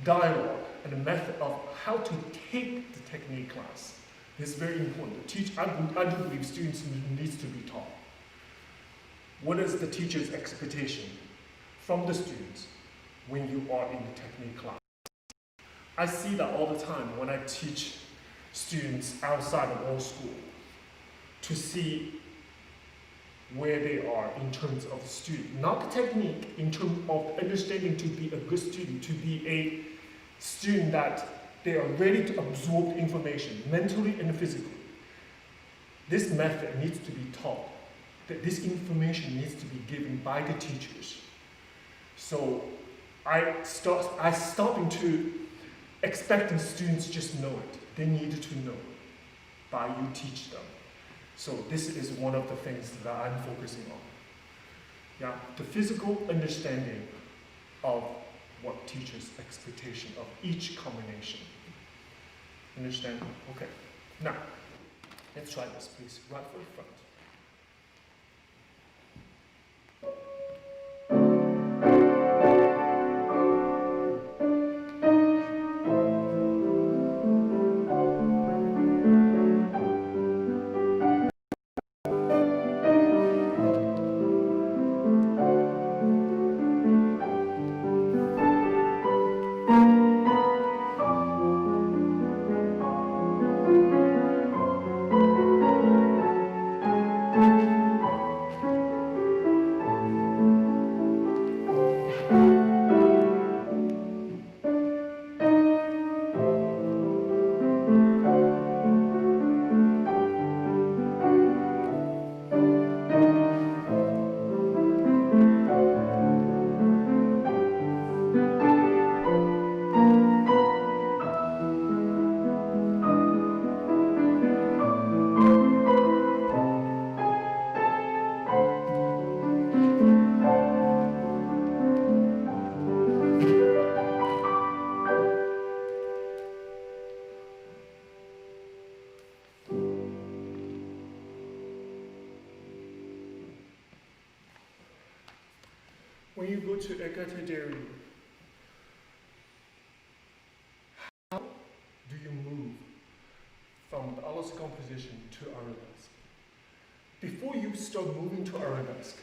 dialogue and a method of how to take the technique class. It's very important. I do believe students need to be taught. What is the teacher's expectation from the students when you are in the technique class? I see that all the time when I teach students outside of all school to see where they are in terms of student, not the technique, in terms of understanding to be a good student, to be a student that they are ready to absorb information mentally and physically. This method needs to be taught. That this information needs to be given by the teachers. So I stopping to expecting students just know it. They need to know by you teach them. So this is one of the things that I'm focusing on. Yeah, the physical understanding of what teachers' expectation of each combination. Understand? Okay. Now, let's try this, please. Right foot front. When you go to écarté derrière, how do you move from the à la seconde position to arabesque? Before you start moving to arabesque,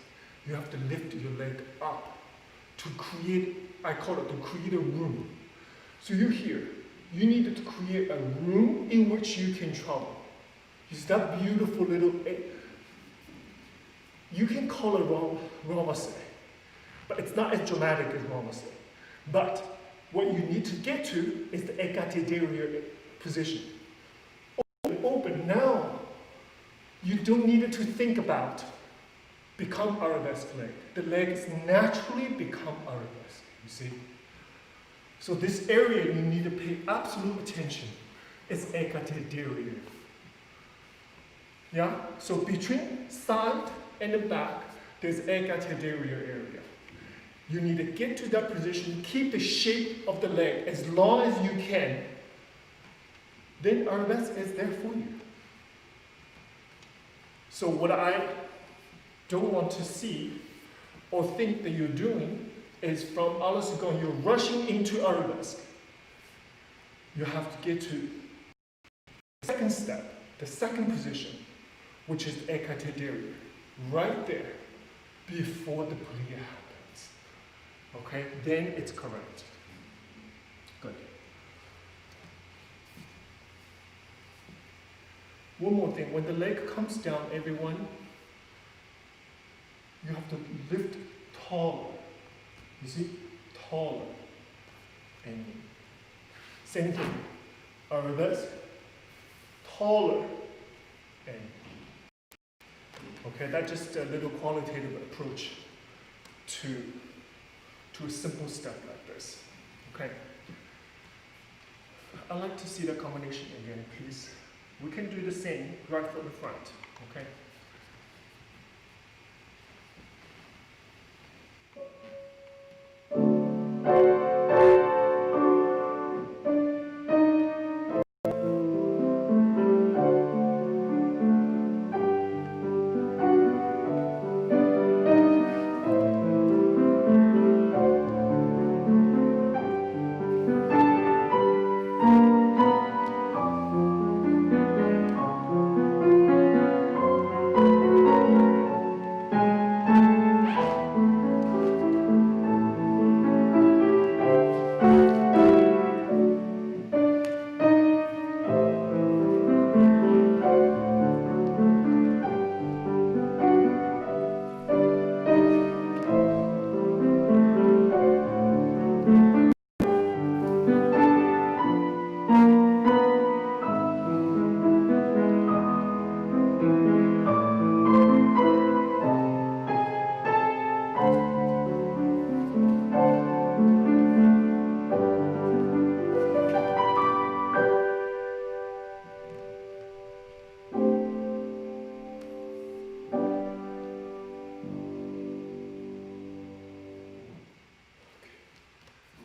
you have to lift your leg up to create, I call it to create a room. So you're here. You need to create a room in which you can travel. Is that beautiful little, you can call it ramassé. But it's not as dramatic as ramassé. But what you need to get to is the écarté derrière position. Open. Now, you don't need to think about become arabesque leg. The legs naturally become arabesque, you see? So this area you need to pay absolute attention is écarté derrière. Yeah? So between side and the back, there's écarté derrière area. You need to get to that position, keep the shape of the leg as long as you can. Then arabesque is there for you. So what I don't want to see or think that you're doing is from à la seconde, you're rushing into arabesque. You have to get to the second step, the second position, which is écarté derrière, right there, before the plie happens. Okay, then it's correct. Good. One more thing, when the leg comes down, everyone, you have to lift taller. You see? Taller. And same thing. Arabesque, taller, and Okay, that's just a little qualitative approach to a simple step like this. Okay. I'd like to see the combination again, please. We can do the same, right foot in front. Okay.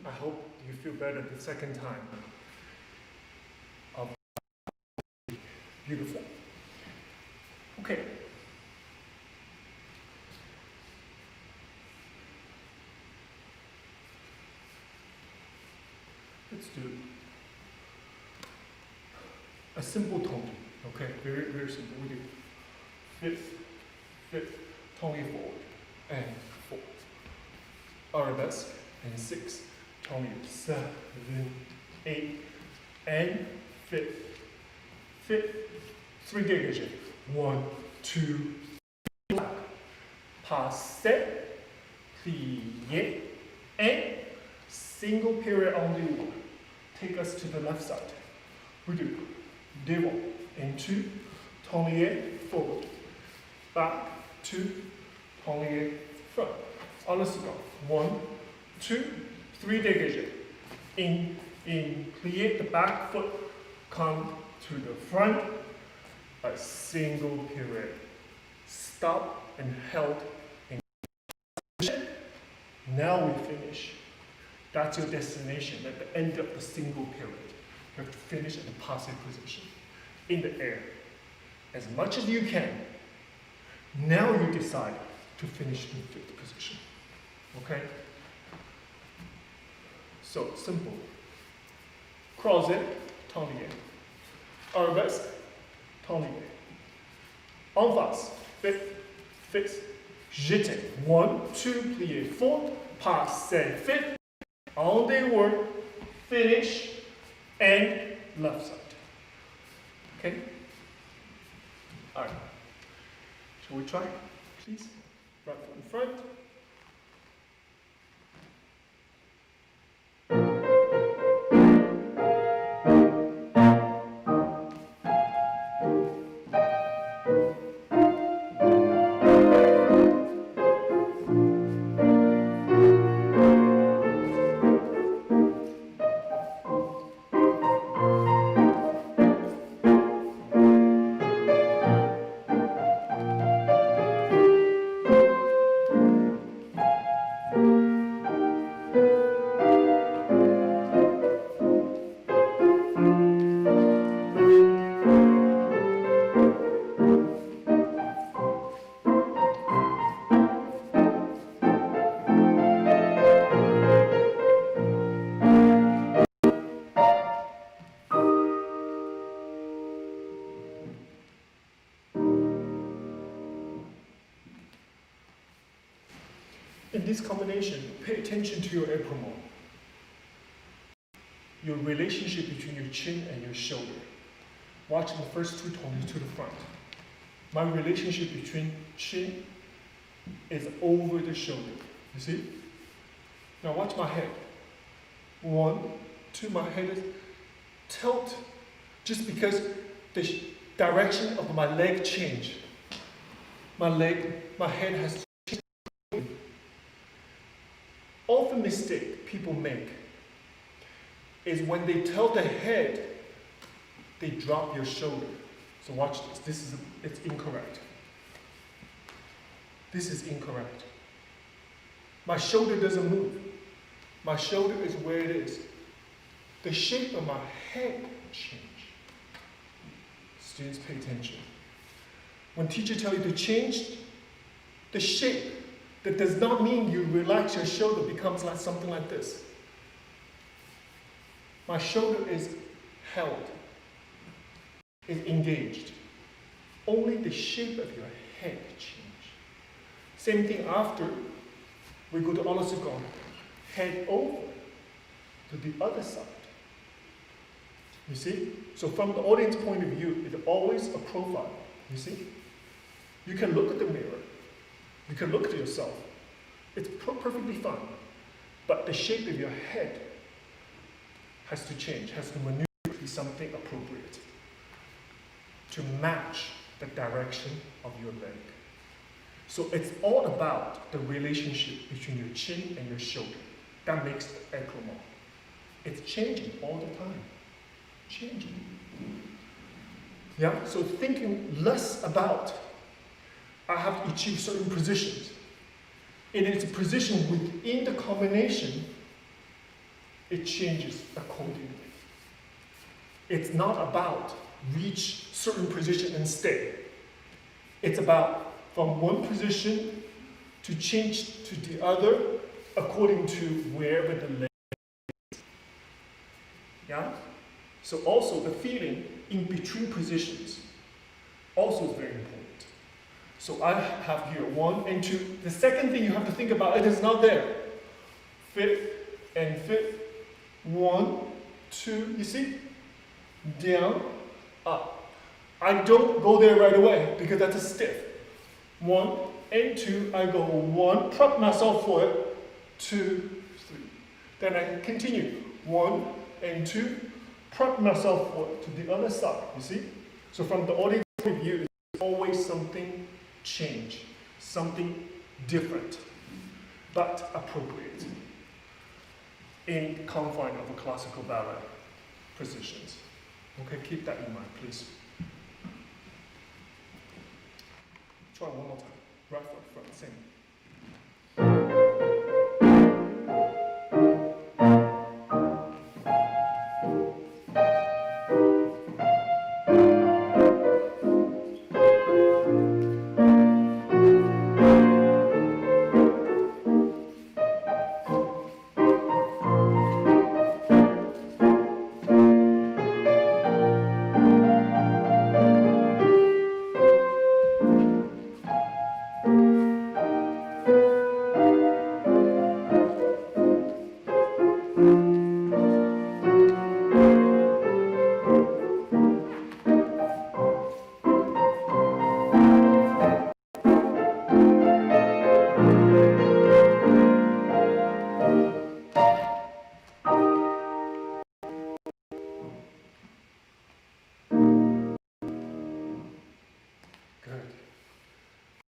I hope you feel better the second time. Beautiful. Okay. Let's do a simple tone. Okay, very, very simple. We do fifth, tone forward, and 4. Arabesque, and 6. Tony, 7, 8, and 5th. 3 dégagés. 1, 2, 3. Passé, plié, and single period on the 1. Take us to the left side. We do devant into Tonier forward, back to Tonier front. On the second. 1, 2, 3 dégagés. In, plié, the back foot come to the front, a single period. Stop and held in position. Now we finish. That's your destination at the end of the single period. You have to finish in the passive position, in the air, as much as you can. Now you decide to finish in 5th position. Okay? So simple. Croisé, tonier. Arabesque, tonier. En face, 5th, jeté. 1, 2, plié, 4, passé, 5th. On the word, finish, and left side. Okay? All right. Shall we try, please? Right foot in front. In this combination, pay attention to your épaulement. Your relationship between your chin and your shoulder. Watch the first 2 tones to the front. My relationship between chin is over the shoulder. You see? Now watch my head. 1, 2, my head is tilt just because the direction of my leg change. my head has changed. Often mistake people make is when they tell the head, they drop your shoulder. So watch this. It's incorrect. This is incorrect. My shoulder doesn't move. My shoulder is where it is. The shape of my head change. Students, pay attention. When teacher tells you to change the shape, that does not mean you relax your shoulder, becomes like something like this. My shoulder is held, is engaged. Only the shape of your head change. Same thing after we go to Olasegon, head over to the other side. You see? So from the audience point of view, it's always a profile. You see? You can look at the mirror. You can look at yourself. It's perfectly fine. But the shape of your head has to change, has to maneuver to be something appropriate to match the direction of your leg. So it's all about the relationship between your chin and your shoulder. That makes the écroulement. It's changing all the time. Changing. Yeah, so thinking less about I have to achieve certain positions. It is a position within the combination, it changes accordingly. It's not about reach certain position and stay. It's about from one position to change to the other according to wherever the leg is. Yeah? So also the feeling in between positions also is very important. So I have here 1 and 2. The second thing you have to think about, it is not there. Fit and fit. 1, 2, you see? Down, up. I don't go there right away because that's a stiff. 1 and 2, I go 1, prop myself forward, 2, 3. Then I continue. 1 and 2, prop myself forward to the other side, you see? So from the audience point of view, there's always something change, something different, but appropriate in confine of a classical ballet positions. Okay, keep that in mind, please. Try one more time. Right foot, front, same.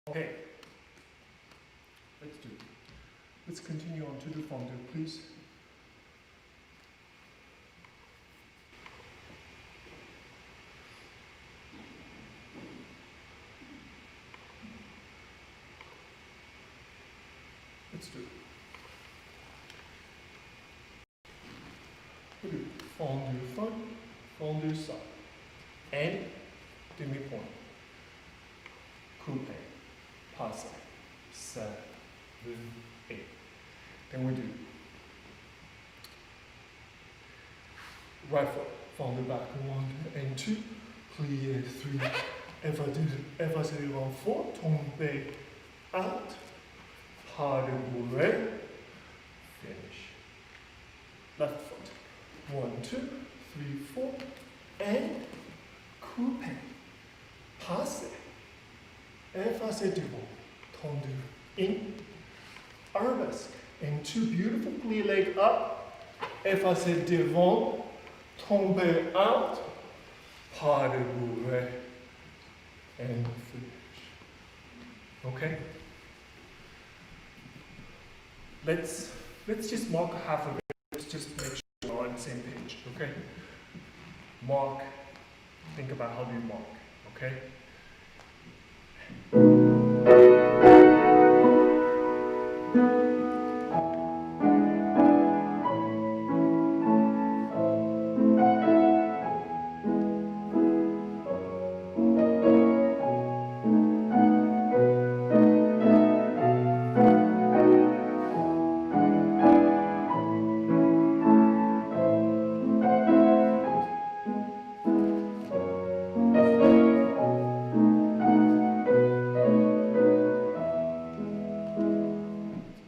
Okay, let's do it. Let's continue on to the fondue, please. Let's do it. We'll do fondue front, fondue side, and demi-point. Coupe. Passe, 7, 8. Then we do right foot, fondue back, 1 and 2, plie 3, effacer devant 4, tomber out, pas de bourrée, finish. Left foot, 1, 2, 3, 4, and coupe, passe. Effacer devant, tendu, in, arabesque, and 2 beautiful plie leg up, effacer devant, tomber out, pas de bourrée, and finish. Okay? Let's just mark half of it. Let's just make sure we're on the same page, okay? Mark. Think about how do you mark, okay?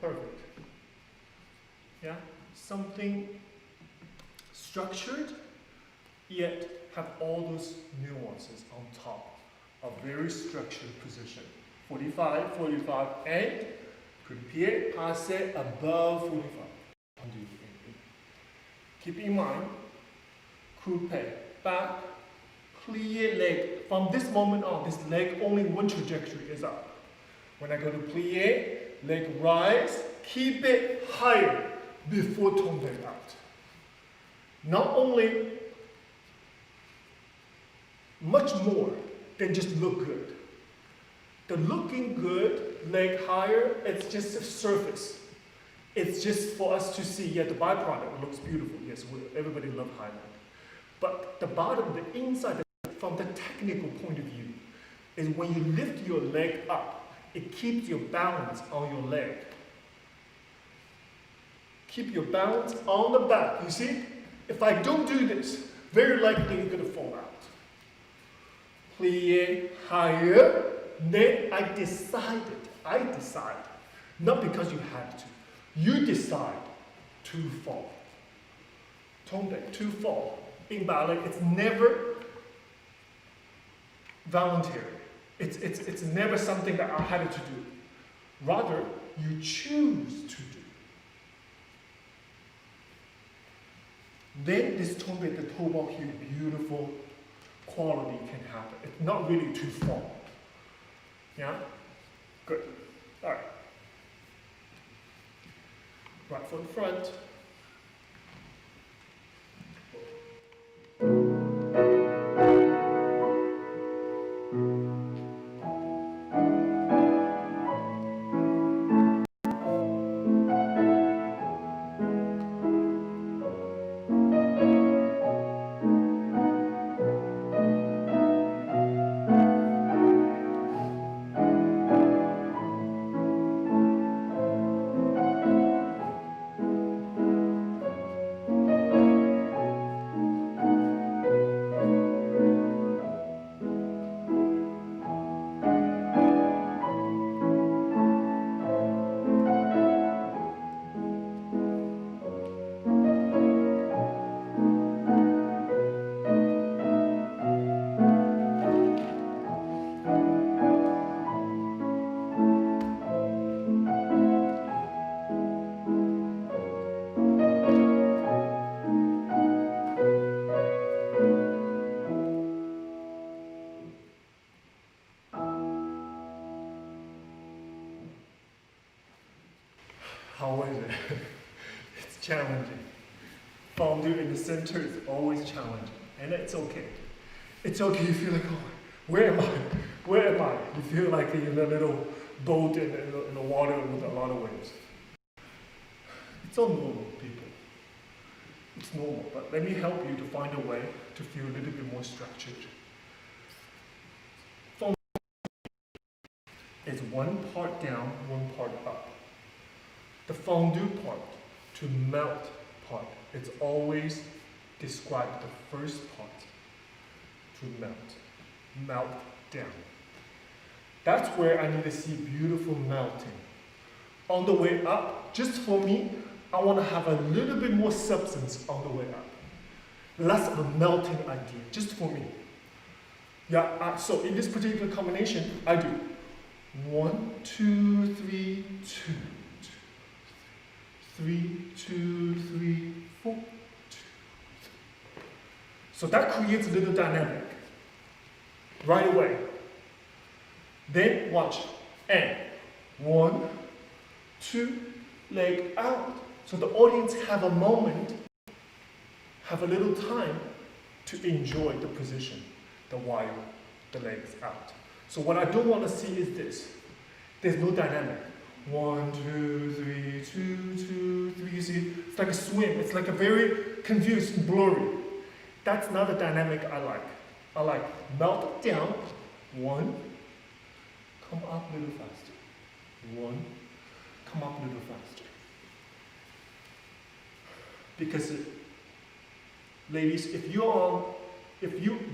Perfect. Yeah? Something structured, yet have all those nuances on top. A very structured position. 45, 45, and pied passé above 45. Keep in mind, coupe, back, plie leg. From this moment on, this leg only one trajectory is up. When I go to plie, leg rise, keep it higher before tombe out. Not only much more than just look good. The looking good, leg higher, it's just a surface. It's just for us to see, yeah, the byproduct looks beautiful. Yes, everybody loves high leg. But the bottom, the inside, from the technical point of view, is when you lift your leg up, it keeps your balance on your leg. Keep your balance on the back. You see? If I don't do this, very likely you're going to fall out. Plie higher. Then I decide, not because you have to. You decide to fall. Tombe, to fall. In ballet, it's never voluntary. It's never something that I had to do. Rather, you choose to do. Then this tombe, the toe walk here, beautiful quality can happen. It's not really to fall. Yeah? Good. All right. Right foot front. How is it? It's challenging. Fondue in the center is always challenging, and it's okay. It's okay you feel like, oh, where am I? Where am I? You feel like you're in a little boat in the water with a lot of waves. It's all normal, people. It's normal, but let me help you to find a way to feel a little bit more structured. Fondue is one part down, one part up. The fondue part, to melt part, it's always described the first part, to melt down. That's where I need to see beautiful melting. On the way up, just for me, I want to have a little bit more substance on the way up. Less of a melting idea, just for me. Yeah, so in this particular combination, I do 1, 2, 3, 2. 3, 2, 3, 4, 2. So that creates a little dynamic right away. Then watch. and 1, 2, leg out. So the audience have a moment, have a little time to enjoy the position, while the legs out. So what I don't want to see is this. There's no dynamic. 1, 2, 3, 2, 2, 3. You see, it's like a swim. It's like a very confused and blurry. That's not the dynamic I like. I like melt down. 1, come up a little faster. 1, come up a little faster. Because ladies, if you're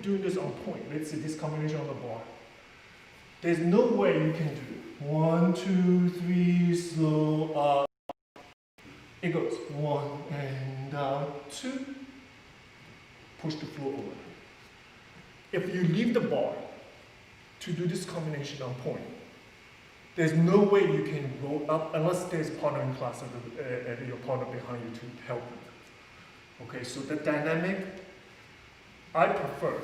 doing this on point, let's say this combination on the bar, there's no way you can do 1, 2, 3, slow up. It goes 1 and down, 2, push the floor over. If you leave the bar to do this combination on point, there's no way you can roll up unless there's a partner in class and your partner behind you to help you. Okay, so the dynamic, I prefer,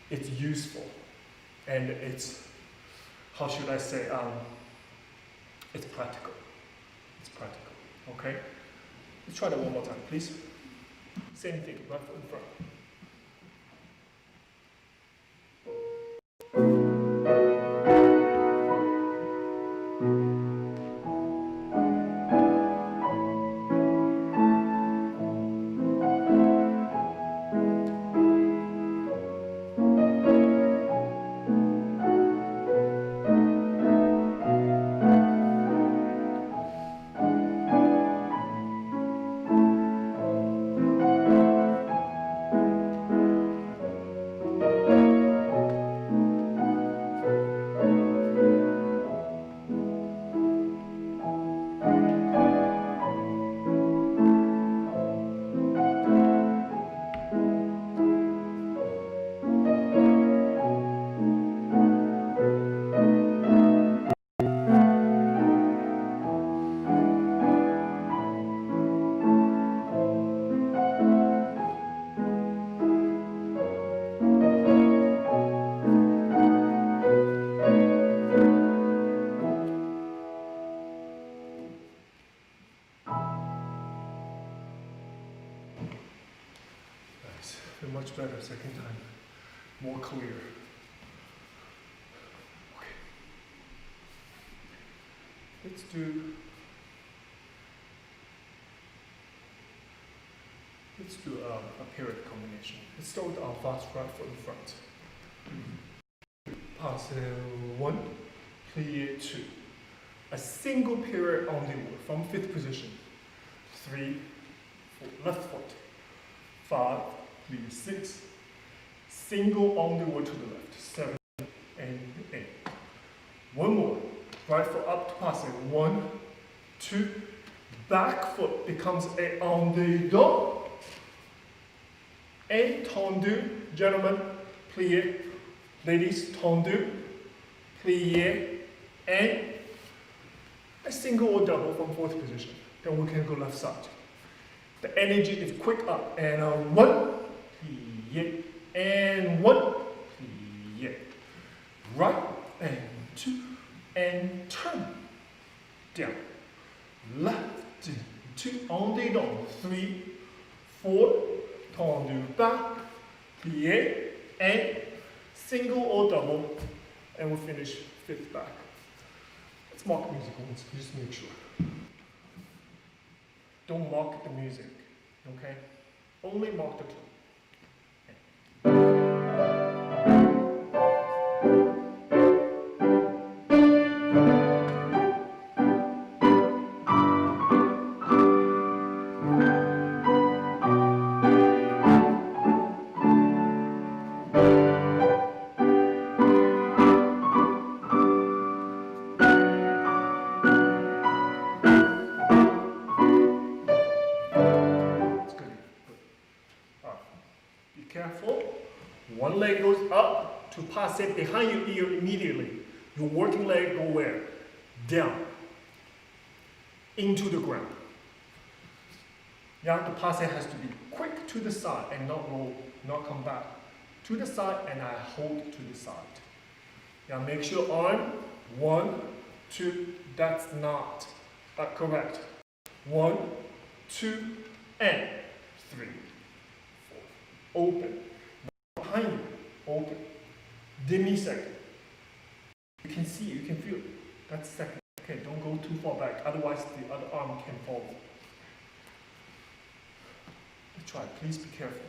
it's useful, and it's, how should I say, it's practical. It's practical, okay? Let's try that one more time, please. Same thing, right foot in front. Much better second time, more clear. Okay. Let's do a period combination. Let's start with our fast right foot in front. Pass 1, clear 2. A single period on the word from 5th position. 3, 4, left foot. 5, 6, single on the word to the left, 7 and 8. One more, right foot up to pass it, 1, 2, back foot becomes a on the dos, and tendu, gentlemen, plié, ladies, tendu, plié, and a single or double from 4th position. Then we can go left side. The energy is quick up, and 1, plié, and 1, plié, right, and 2, and turn, down, left, 2, on the dos, 3, 4, tendu back, plié, and single or double, and we'll finish 5th back. Let's mark the music once, just make sure. Don't mark the music, okay? Only mark the tone. Careful. One leg goes up to pass it behind your ear immediately. Your working leg go where? Down. Into the ground. Yeah, the pass has to be quick to the side and not roll, not come back. To the side and I hold to the side. Yeah, make sure arm 1, 2, that's not correct. 1, 2, and 3, 4. Open. Behind you, open. Demi-second. You can see, you can feel it. That's second. Okay, don't go too far back, otherwise the other arm can fall. Let's try, please be careful.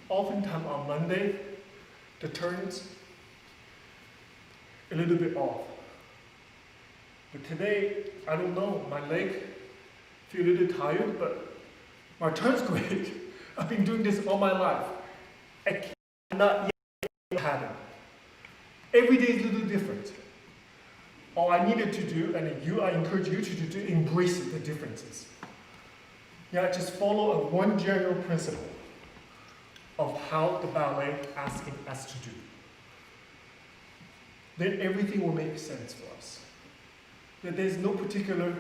Oftentimes on Monday, the turns a little bit off. But today, I don't know, my leg feel a little tired, but my turn's great. I've been doing this all my life. I cannot yet pattern. Every day is a little different. All I needed to do, and I encourage you to do, embrace the differences. Yeah, just follow one general principle of how the ballet asking us to do. Then everything will make sense for us. That there's no particular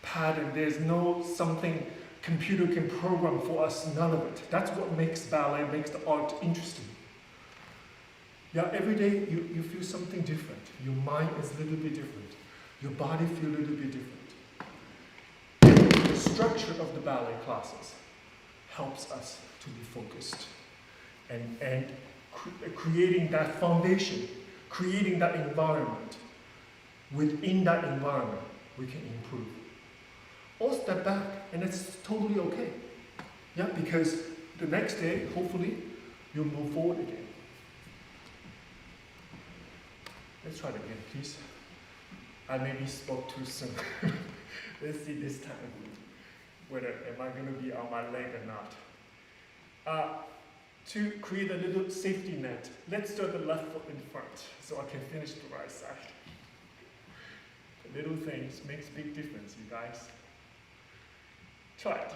pattern, there's no something computer can program for us, none of it. That's what makes ballet, makes the art interesting. Yeah, every day you feel something different. Your mind is a little bit different. Your body feels a little bit different. The structure of the ballet classes helps us to be focused and creating that foundation, creating that environment. Within that environment, we can improve. Or step back, and it's totally okay. Yeah, because the next day, hopefully, you'll move forward again. Let's try it again, please. I maybe spoke too soon. Let's see this time, whether am I going to be on my leg or not. To create a little safety net, let's start the left foot in front so I can finish the right side. The little things makes big difference, you guys. Try it.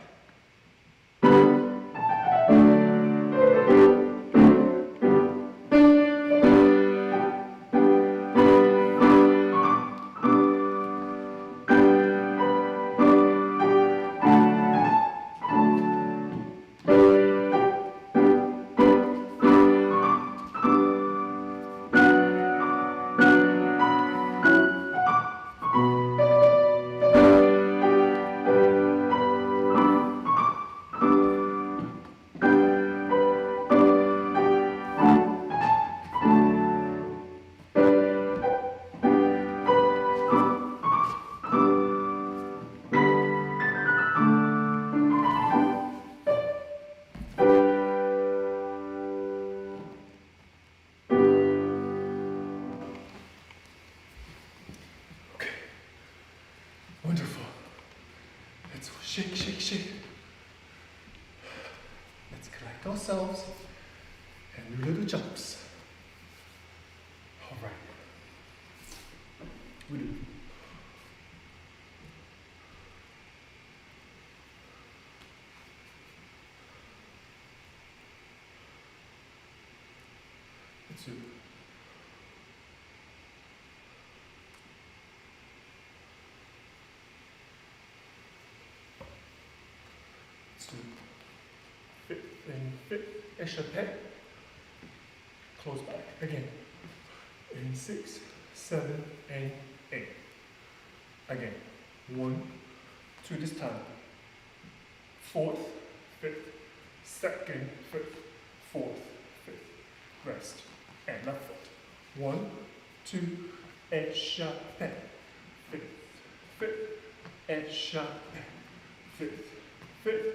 Wonderful. Let's shake, shake, shake. Let's collect ourselves and do little jumps. All right. We do. Let's do. Fit and fit, échappé, close back again. In 6, 7, and 8. Again. 1, 2 this time. 4th, 5th, 2nd, 5th, 4th, 5th. Rest. And left foot. 1, 2, échappé. fifth, fifth, échappé, fifth, fifth,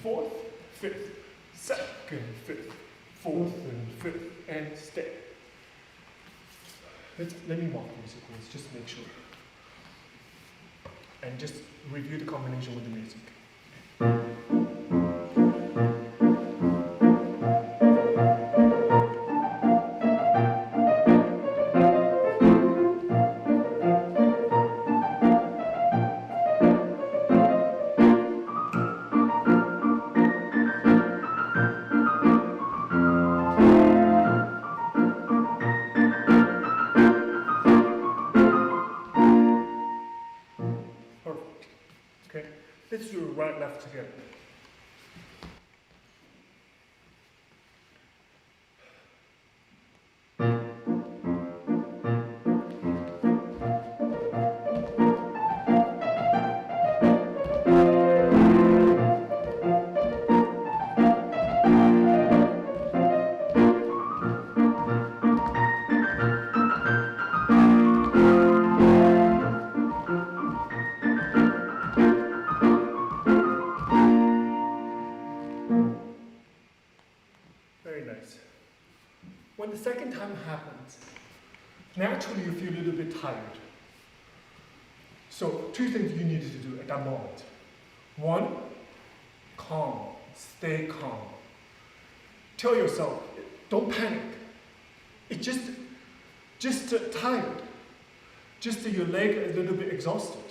fourth, fifth, second, fifth, fourth, and fifth, and stay. Let me walk you sequence, just make sure. And just review the combination with the music. Perfect. Okay, let's do right, left together. Very nice. When the second time happens, naturally you feel a little bit tired. So two things you needed to do at that moment. One, calm, stay calm. Tell yourself, don't panic. It's just tired. Just that your leg is a little bit exhausted.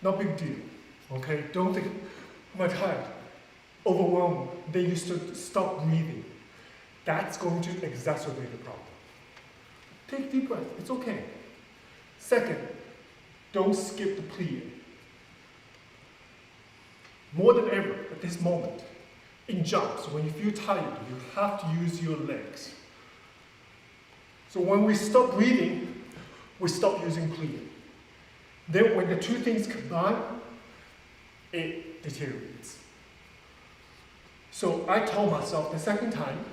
No big deal, okay? Don't think, am I tired? Overwhelmed, then you stop breathing. That's going to exacerbate the problem. Take deep breath, it's okay. Second, don't skip the plie. More than ever at this moment, in jumps, when you feel tired, you have to use your legs. So when we stop breathing, we stop using plie. Then when the two things combine, it deteriorates. So I told myself the second time,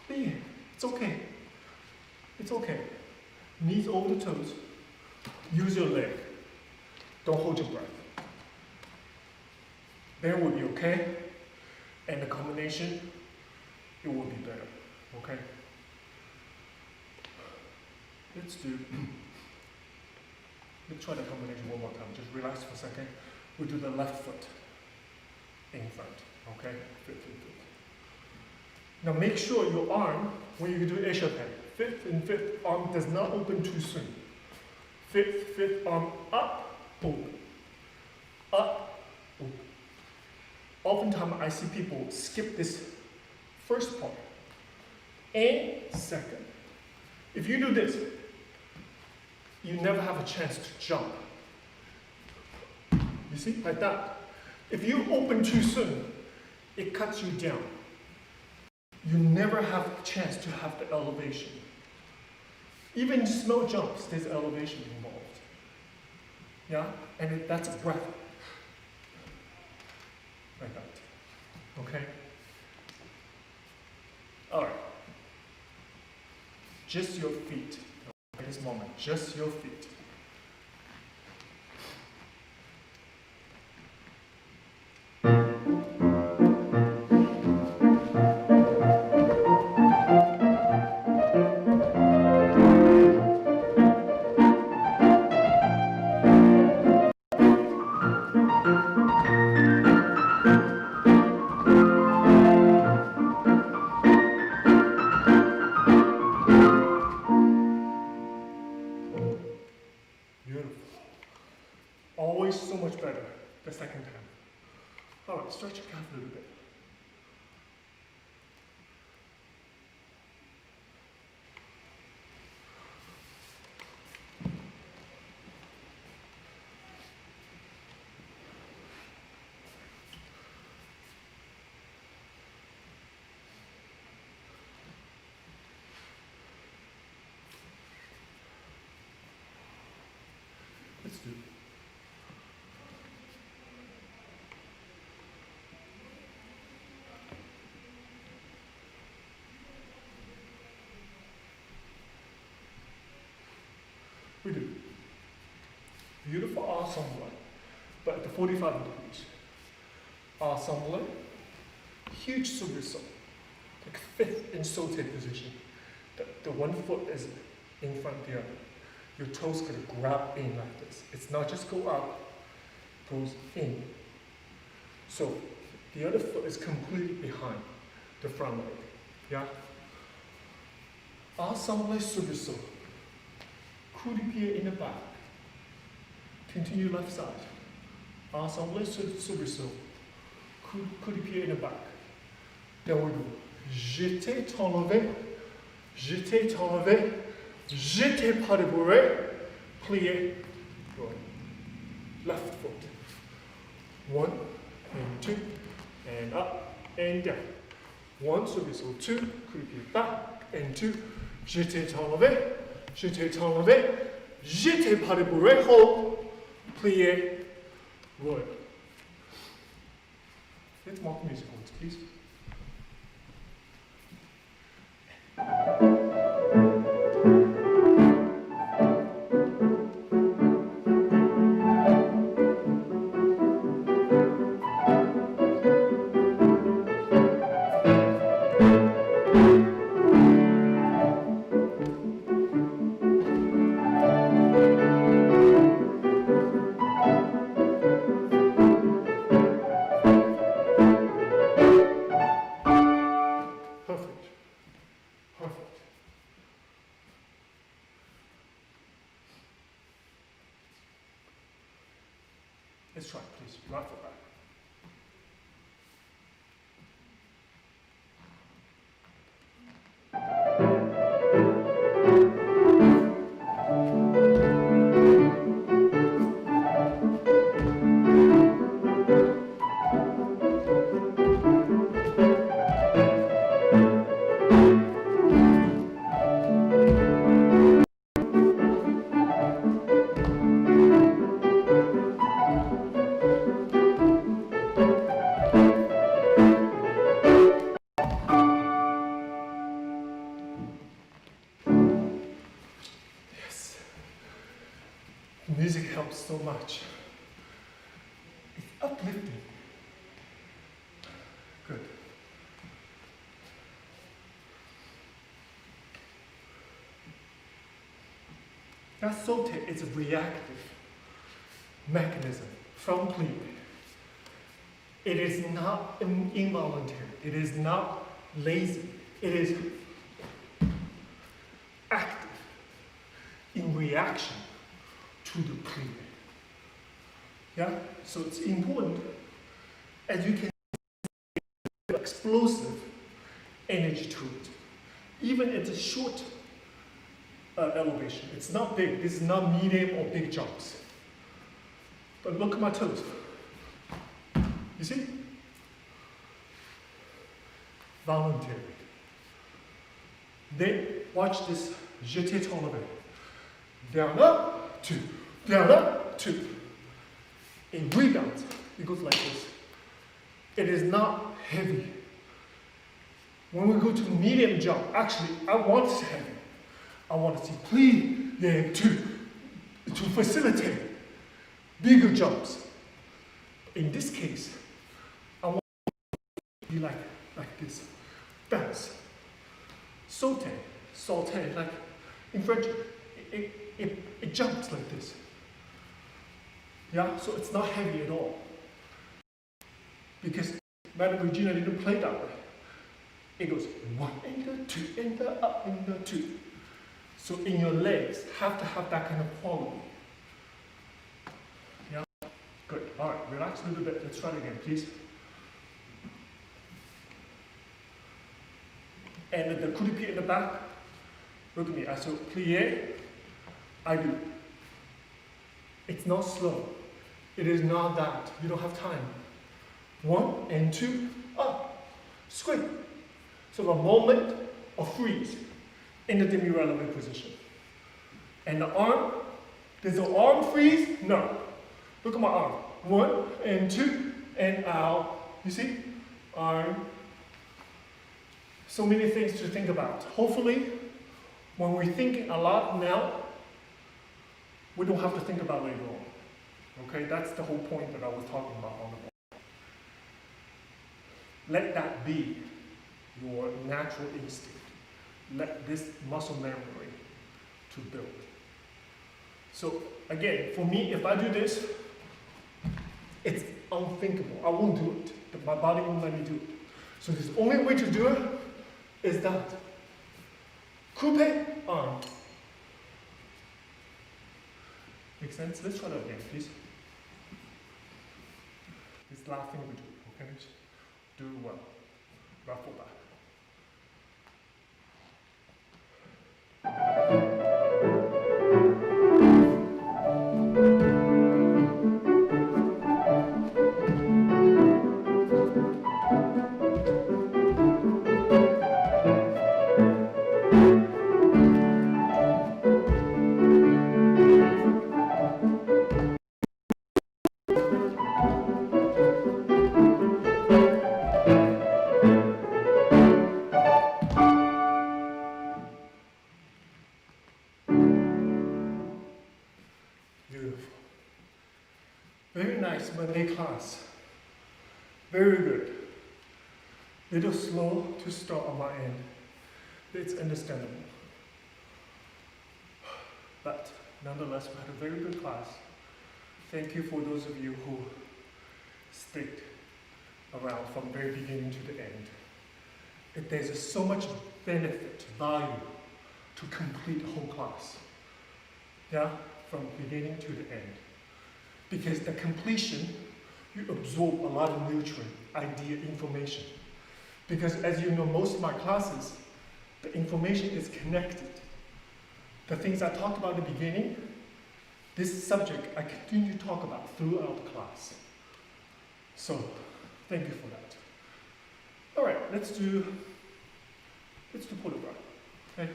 plie, it's okay. It's okay. Knees over the toes. Use your leg. Don't hold your breath. Then we'll be okay. And the combination, it will be better. Okay? Let's try the combination one more time. Just relax for a second. We'll do the left foot in front. Okay? Fifth and fifth. Now make sure your arm, when you do échappé, fifth and fifth arm does not open too soon. Fifth arm up, open. Up, open. Oftentimes I see people skip this first part and second. If you do this, you never have a chance to jump. You see, like that. If you open too soon, it cuts you down. You never have a chance to have the elevation. Even small jumps, there's elevation involved. Yeah? And that's a breath. Like that. Okay? Alright. Just your feet. At this moment, just your feet. Beautiful. Always so much better the second time. All right, stretch your calf a little bit. Let's do it. Beautiful ensemble, but at the 45 degrees. Ensemble, huge somersault, like fifth in saute position. The one foot is in front of the other. Your toes gonna grab in like this. It's not just go up, goes in. So the other foot is completely behind the front leg. Yeah? Ensemble somersault. Coup de pied in the back. Continue left side. Ensemble somersault. Coup de pied in the back. Then we do jeter, t'enlever, jeter, t'enlever, jeter pas de bourrée, plier, roll. Left foot. 1 and 2 and up and down. 1 somersault, 2, coup de pied back and 2, jeter, t'enlever, jeter, t'enlever, jeter pas de bourrée, hold, plier, roll. Let's mark music notes, please. Perfect. Perfect. Let's try, please. Right foot back. Yes. Music helps so much. It's uplifting. Good. That saute is a reactive mechanism from plié. It is not involuntary. It is not lazy. It is active in reaction to the plié. Yeah? So it's important, as you can see, explosive energy to it. Even at a short elevation. It's not big. This is not medium or big jumps. But look at my toes. You see? Voluntary. Then watch this jeté t'enlever. Down up, 2. Down up, 2. In rebounds, it goes like this. It is not heavy. When we go to medium jump, actually, I want it heavy. I want to see plié to facilitate bigger jumps. In this case, I want it to be like this. Dance. Saute, like in French, it jumps like this. Yeah, so it's not heavy at all. Because Madame Regina didn't play that way. It goes 1 and the 2 and the up and the 2. So in your legs, have to have that kind of quality. Yeah? Good. All right, relax a little bit. Let's try it again, please. And the coup de pied in the back. Look at me. So plié, I do. It's not slow. It is not that. You don't have time. 1 and 2, up. Squid. So a moment of freeze in the demi-releve position. And the arm, does the arm freeze? No. Look at my arm. 1 and 2 and out. You see? Arm. So many things to think about. Hopefully, when we're thinking a lot now, we don't have to think about later on. Okay, that's the whole point that I was talking about on the ball. Let that be your natural instinct. Let this muscle memory to build. So again, for me, if I do this, it's unthinkable. I won't do it. My body won't let me do it. So the only way to do it is that. Coupe arm. Make sense? Let's try that again, please. This last thing we do, okay? Do well. Ruffle back. Beautiful. Very nice Monday class. Very good. Little slow to start on my end. It's understandable. But nonetheless, we had a very good class. Thank you for those of you who stayed around from very beginning to the end. There's so much benefit, value to complete the whole class. Yeah? From beginning to the end. Because the completion, you absorb a lot of nutrient, idea, information. Because as you know, most of my classes, the information is connected. The things I talked about at the beginning, this subject I continue to talk about throughout the class. So, thank you for that. All right, let's do pull it right. Okay?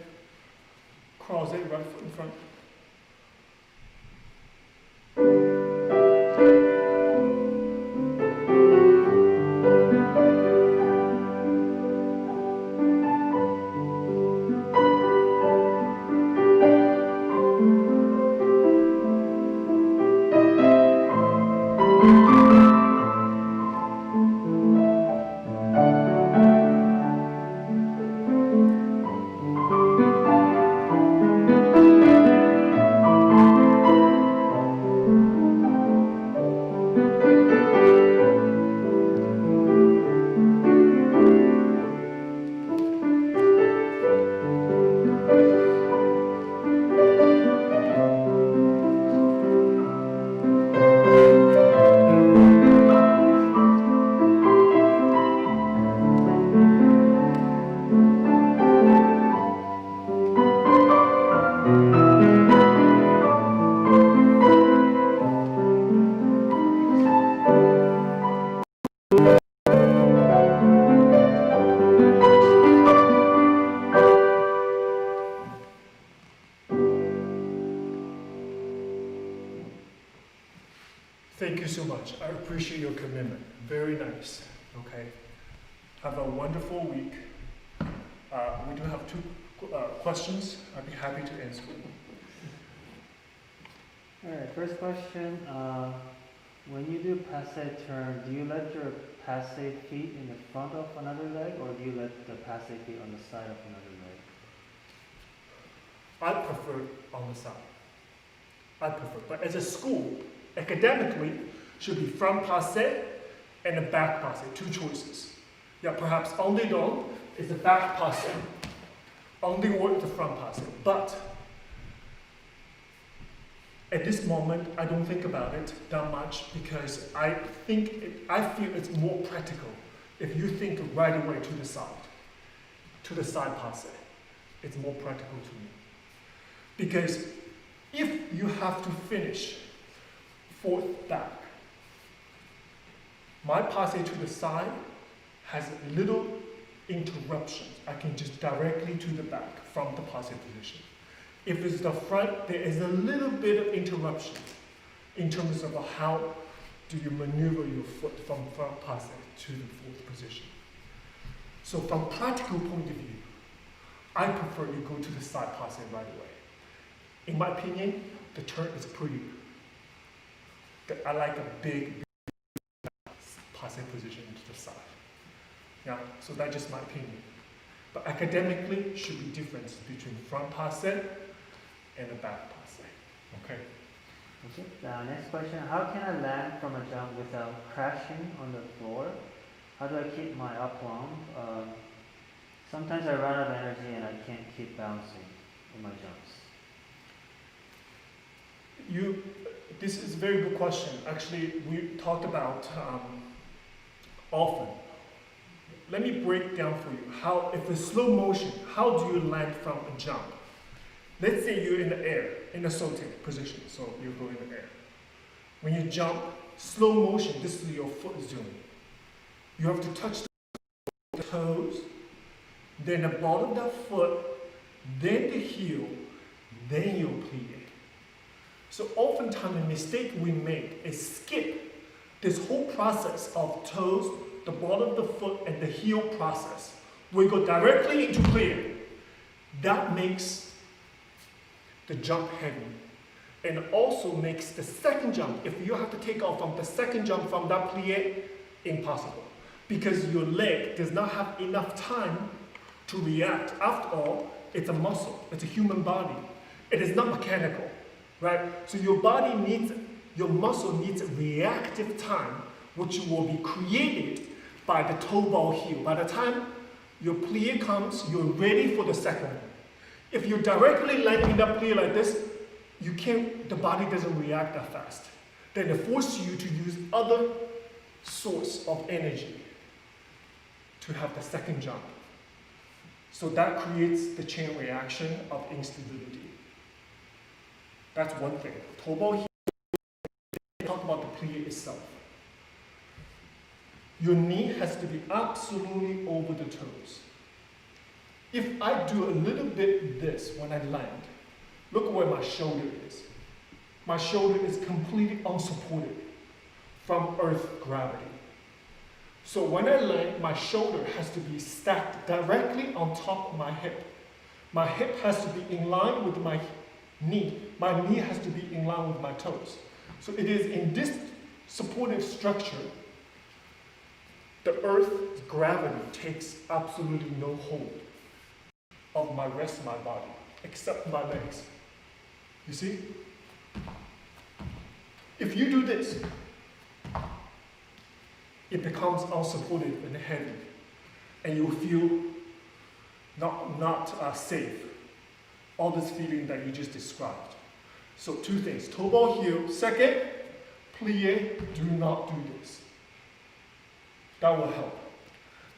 Cross it, right foot in front. Thank you so much. I appreciate your commitment. Very nice. Okay. Have a wonderful week. We do have two questions. I'd be happy to answer them. All right, first question. When you do passe turn, do you let your passe feet in the front of another leg, or do you let the passe feet on the side of another leg? I prefer on the side. I prefer. But as a school, academically, should be front passe and the back passe, two choices. Yeah, perhaps en dedans is the back passe, en dehors is the front passe. But at this moment, I don't think about it that much because I feel it's more practical if you think right away to the side passe. It's more practical to me. Because if you have to finish fourth back, my passe to the side has little interruptions. I can just directly to the back from the passe position. If it's the front, there is a little bit of interruption in terms of how do you maneuver your foot from front passe to the fourth position. So from practical point of view, I prefer you go to the side passe right away. In my opinion, the turn is prettier. I like a big passe position to the side. Yeah, so that's just my opinion. But academically, should be difference between front passe and the back passe. Okay. Okay. Next question: how can I land from a jump without crashing on the floor? How do I keep my aplomb? Sometimes I run out of energy and I can't keep bouncing in my jumps. This is a very good question. Actually, we talked about often. Let me break down for you if it's slow motion, how do you land from a jump? Let's say you're in the air, in a saute position, so you go in the air. When you jump, slow motion, this is your foot is doing. You have to touch the toes, then the bottom of the foot, then the heel, then your plie. So oftentimes the mistake we make is skip this whole process of toes, the bottom of the foot, and the heel process. We go directly into plie. That makes the jump heavy. And also makes the second jump, if you have to take off from the second jump from that plie, impossible. Because your leg does not have enough time to react. After all, it's a muscle, it's a human body. It is not mechanical, right? So your muscle needs reactive time, which will be created by the toe ball heel. By the time your plie comes, you're ready for the second one. If you're directly landing that plie like this, the body doesn't react that fast. Then it forces you to use other source of energy to have the second jump. So that creates the chain reaction of instability. That's one thing. Toe ball heel, talk about the plie itself. Your knee has to be absolutely over the toes. If I do a little bit this when I land, look where my shoulder is. My shoulder is completely unsupported from earth gravity. So when I land, my shoulder has to be stacked directly on top of my hip. My hip has to be in line with my knee. My knee has to be in line with my toes. So it is in this supportive structure, the earth's gravity takes absolutely no hold of my rest of my body, except my legs. You see? If you do this, it becomes unsupported and heavy, and you feel not safe. All this feeling that you just described. So two things, toe ball heel. Second, plie, do not do this. That will help.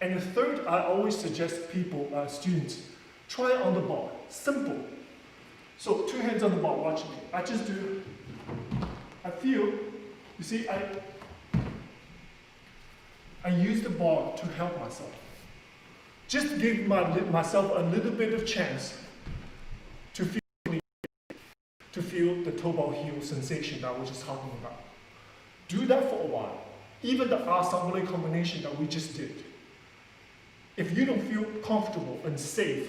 And the third, I always suggest people, students, try it on the ball, simple. So 2 hands on the ball, watch me. I just do, I feel, you see, I use the ball to help myself. Just give myself a little bit of chance to feel the toe ball heel sensation that I was just talking about. Do that for a while. Even the ensemble combination that we just did. If you don't feel comfortable and safe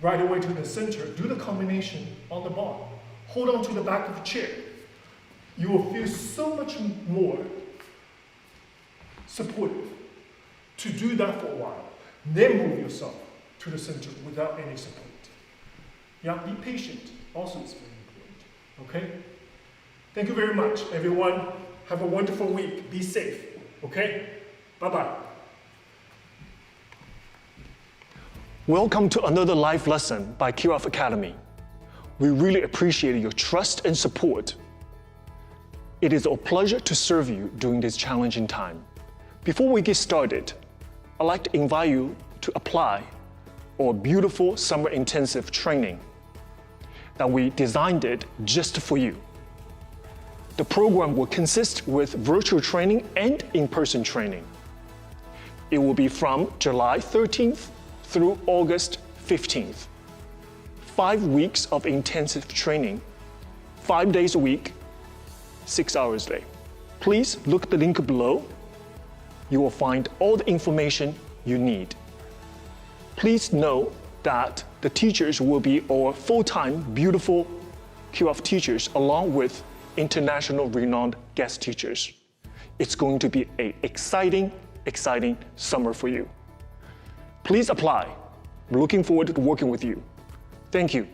right away to the center, do the combination on the ball. Hold on to the back of the chair. You will feel so much more supportive to do that for a while. Then move yourself to the center without any support. Yeah, be patient. Also, it's very important. Okay? Thank you very much, everyone. Have a wonderful week. Be safe. Okay? Bye-bye. Welcome to another live lesson by QF Academy. We really appreciate your trust and support. It is a pleasure to serve you during this challenging time. Before we get started, I'd like to invite you to apply our beautiful summer intensive training that we designed it just for you. The program will consist with virtual training and in-person training. It will be from July 13th through August 15th. 5 weeks of intensive training, 5 days a week, 6 hours a day. Please look at the link below. You will find all the information you need. Please know that the teachers will be our full-time, beautiful QF teachers along with international renowned guest teachers. It's going to be an exciting summer for you. Please apply. We're looking forward to working with you. Thank you.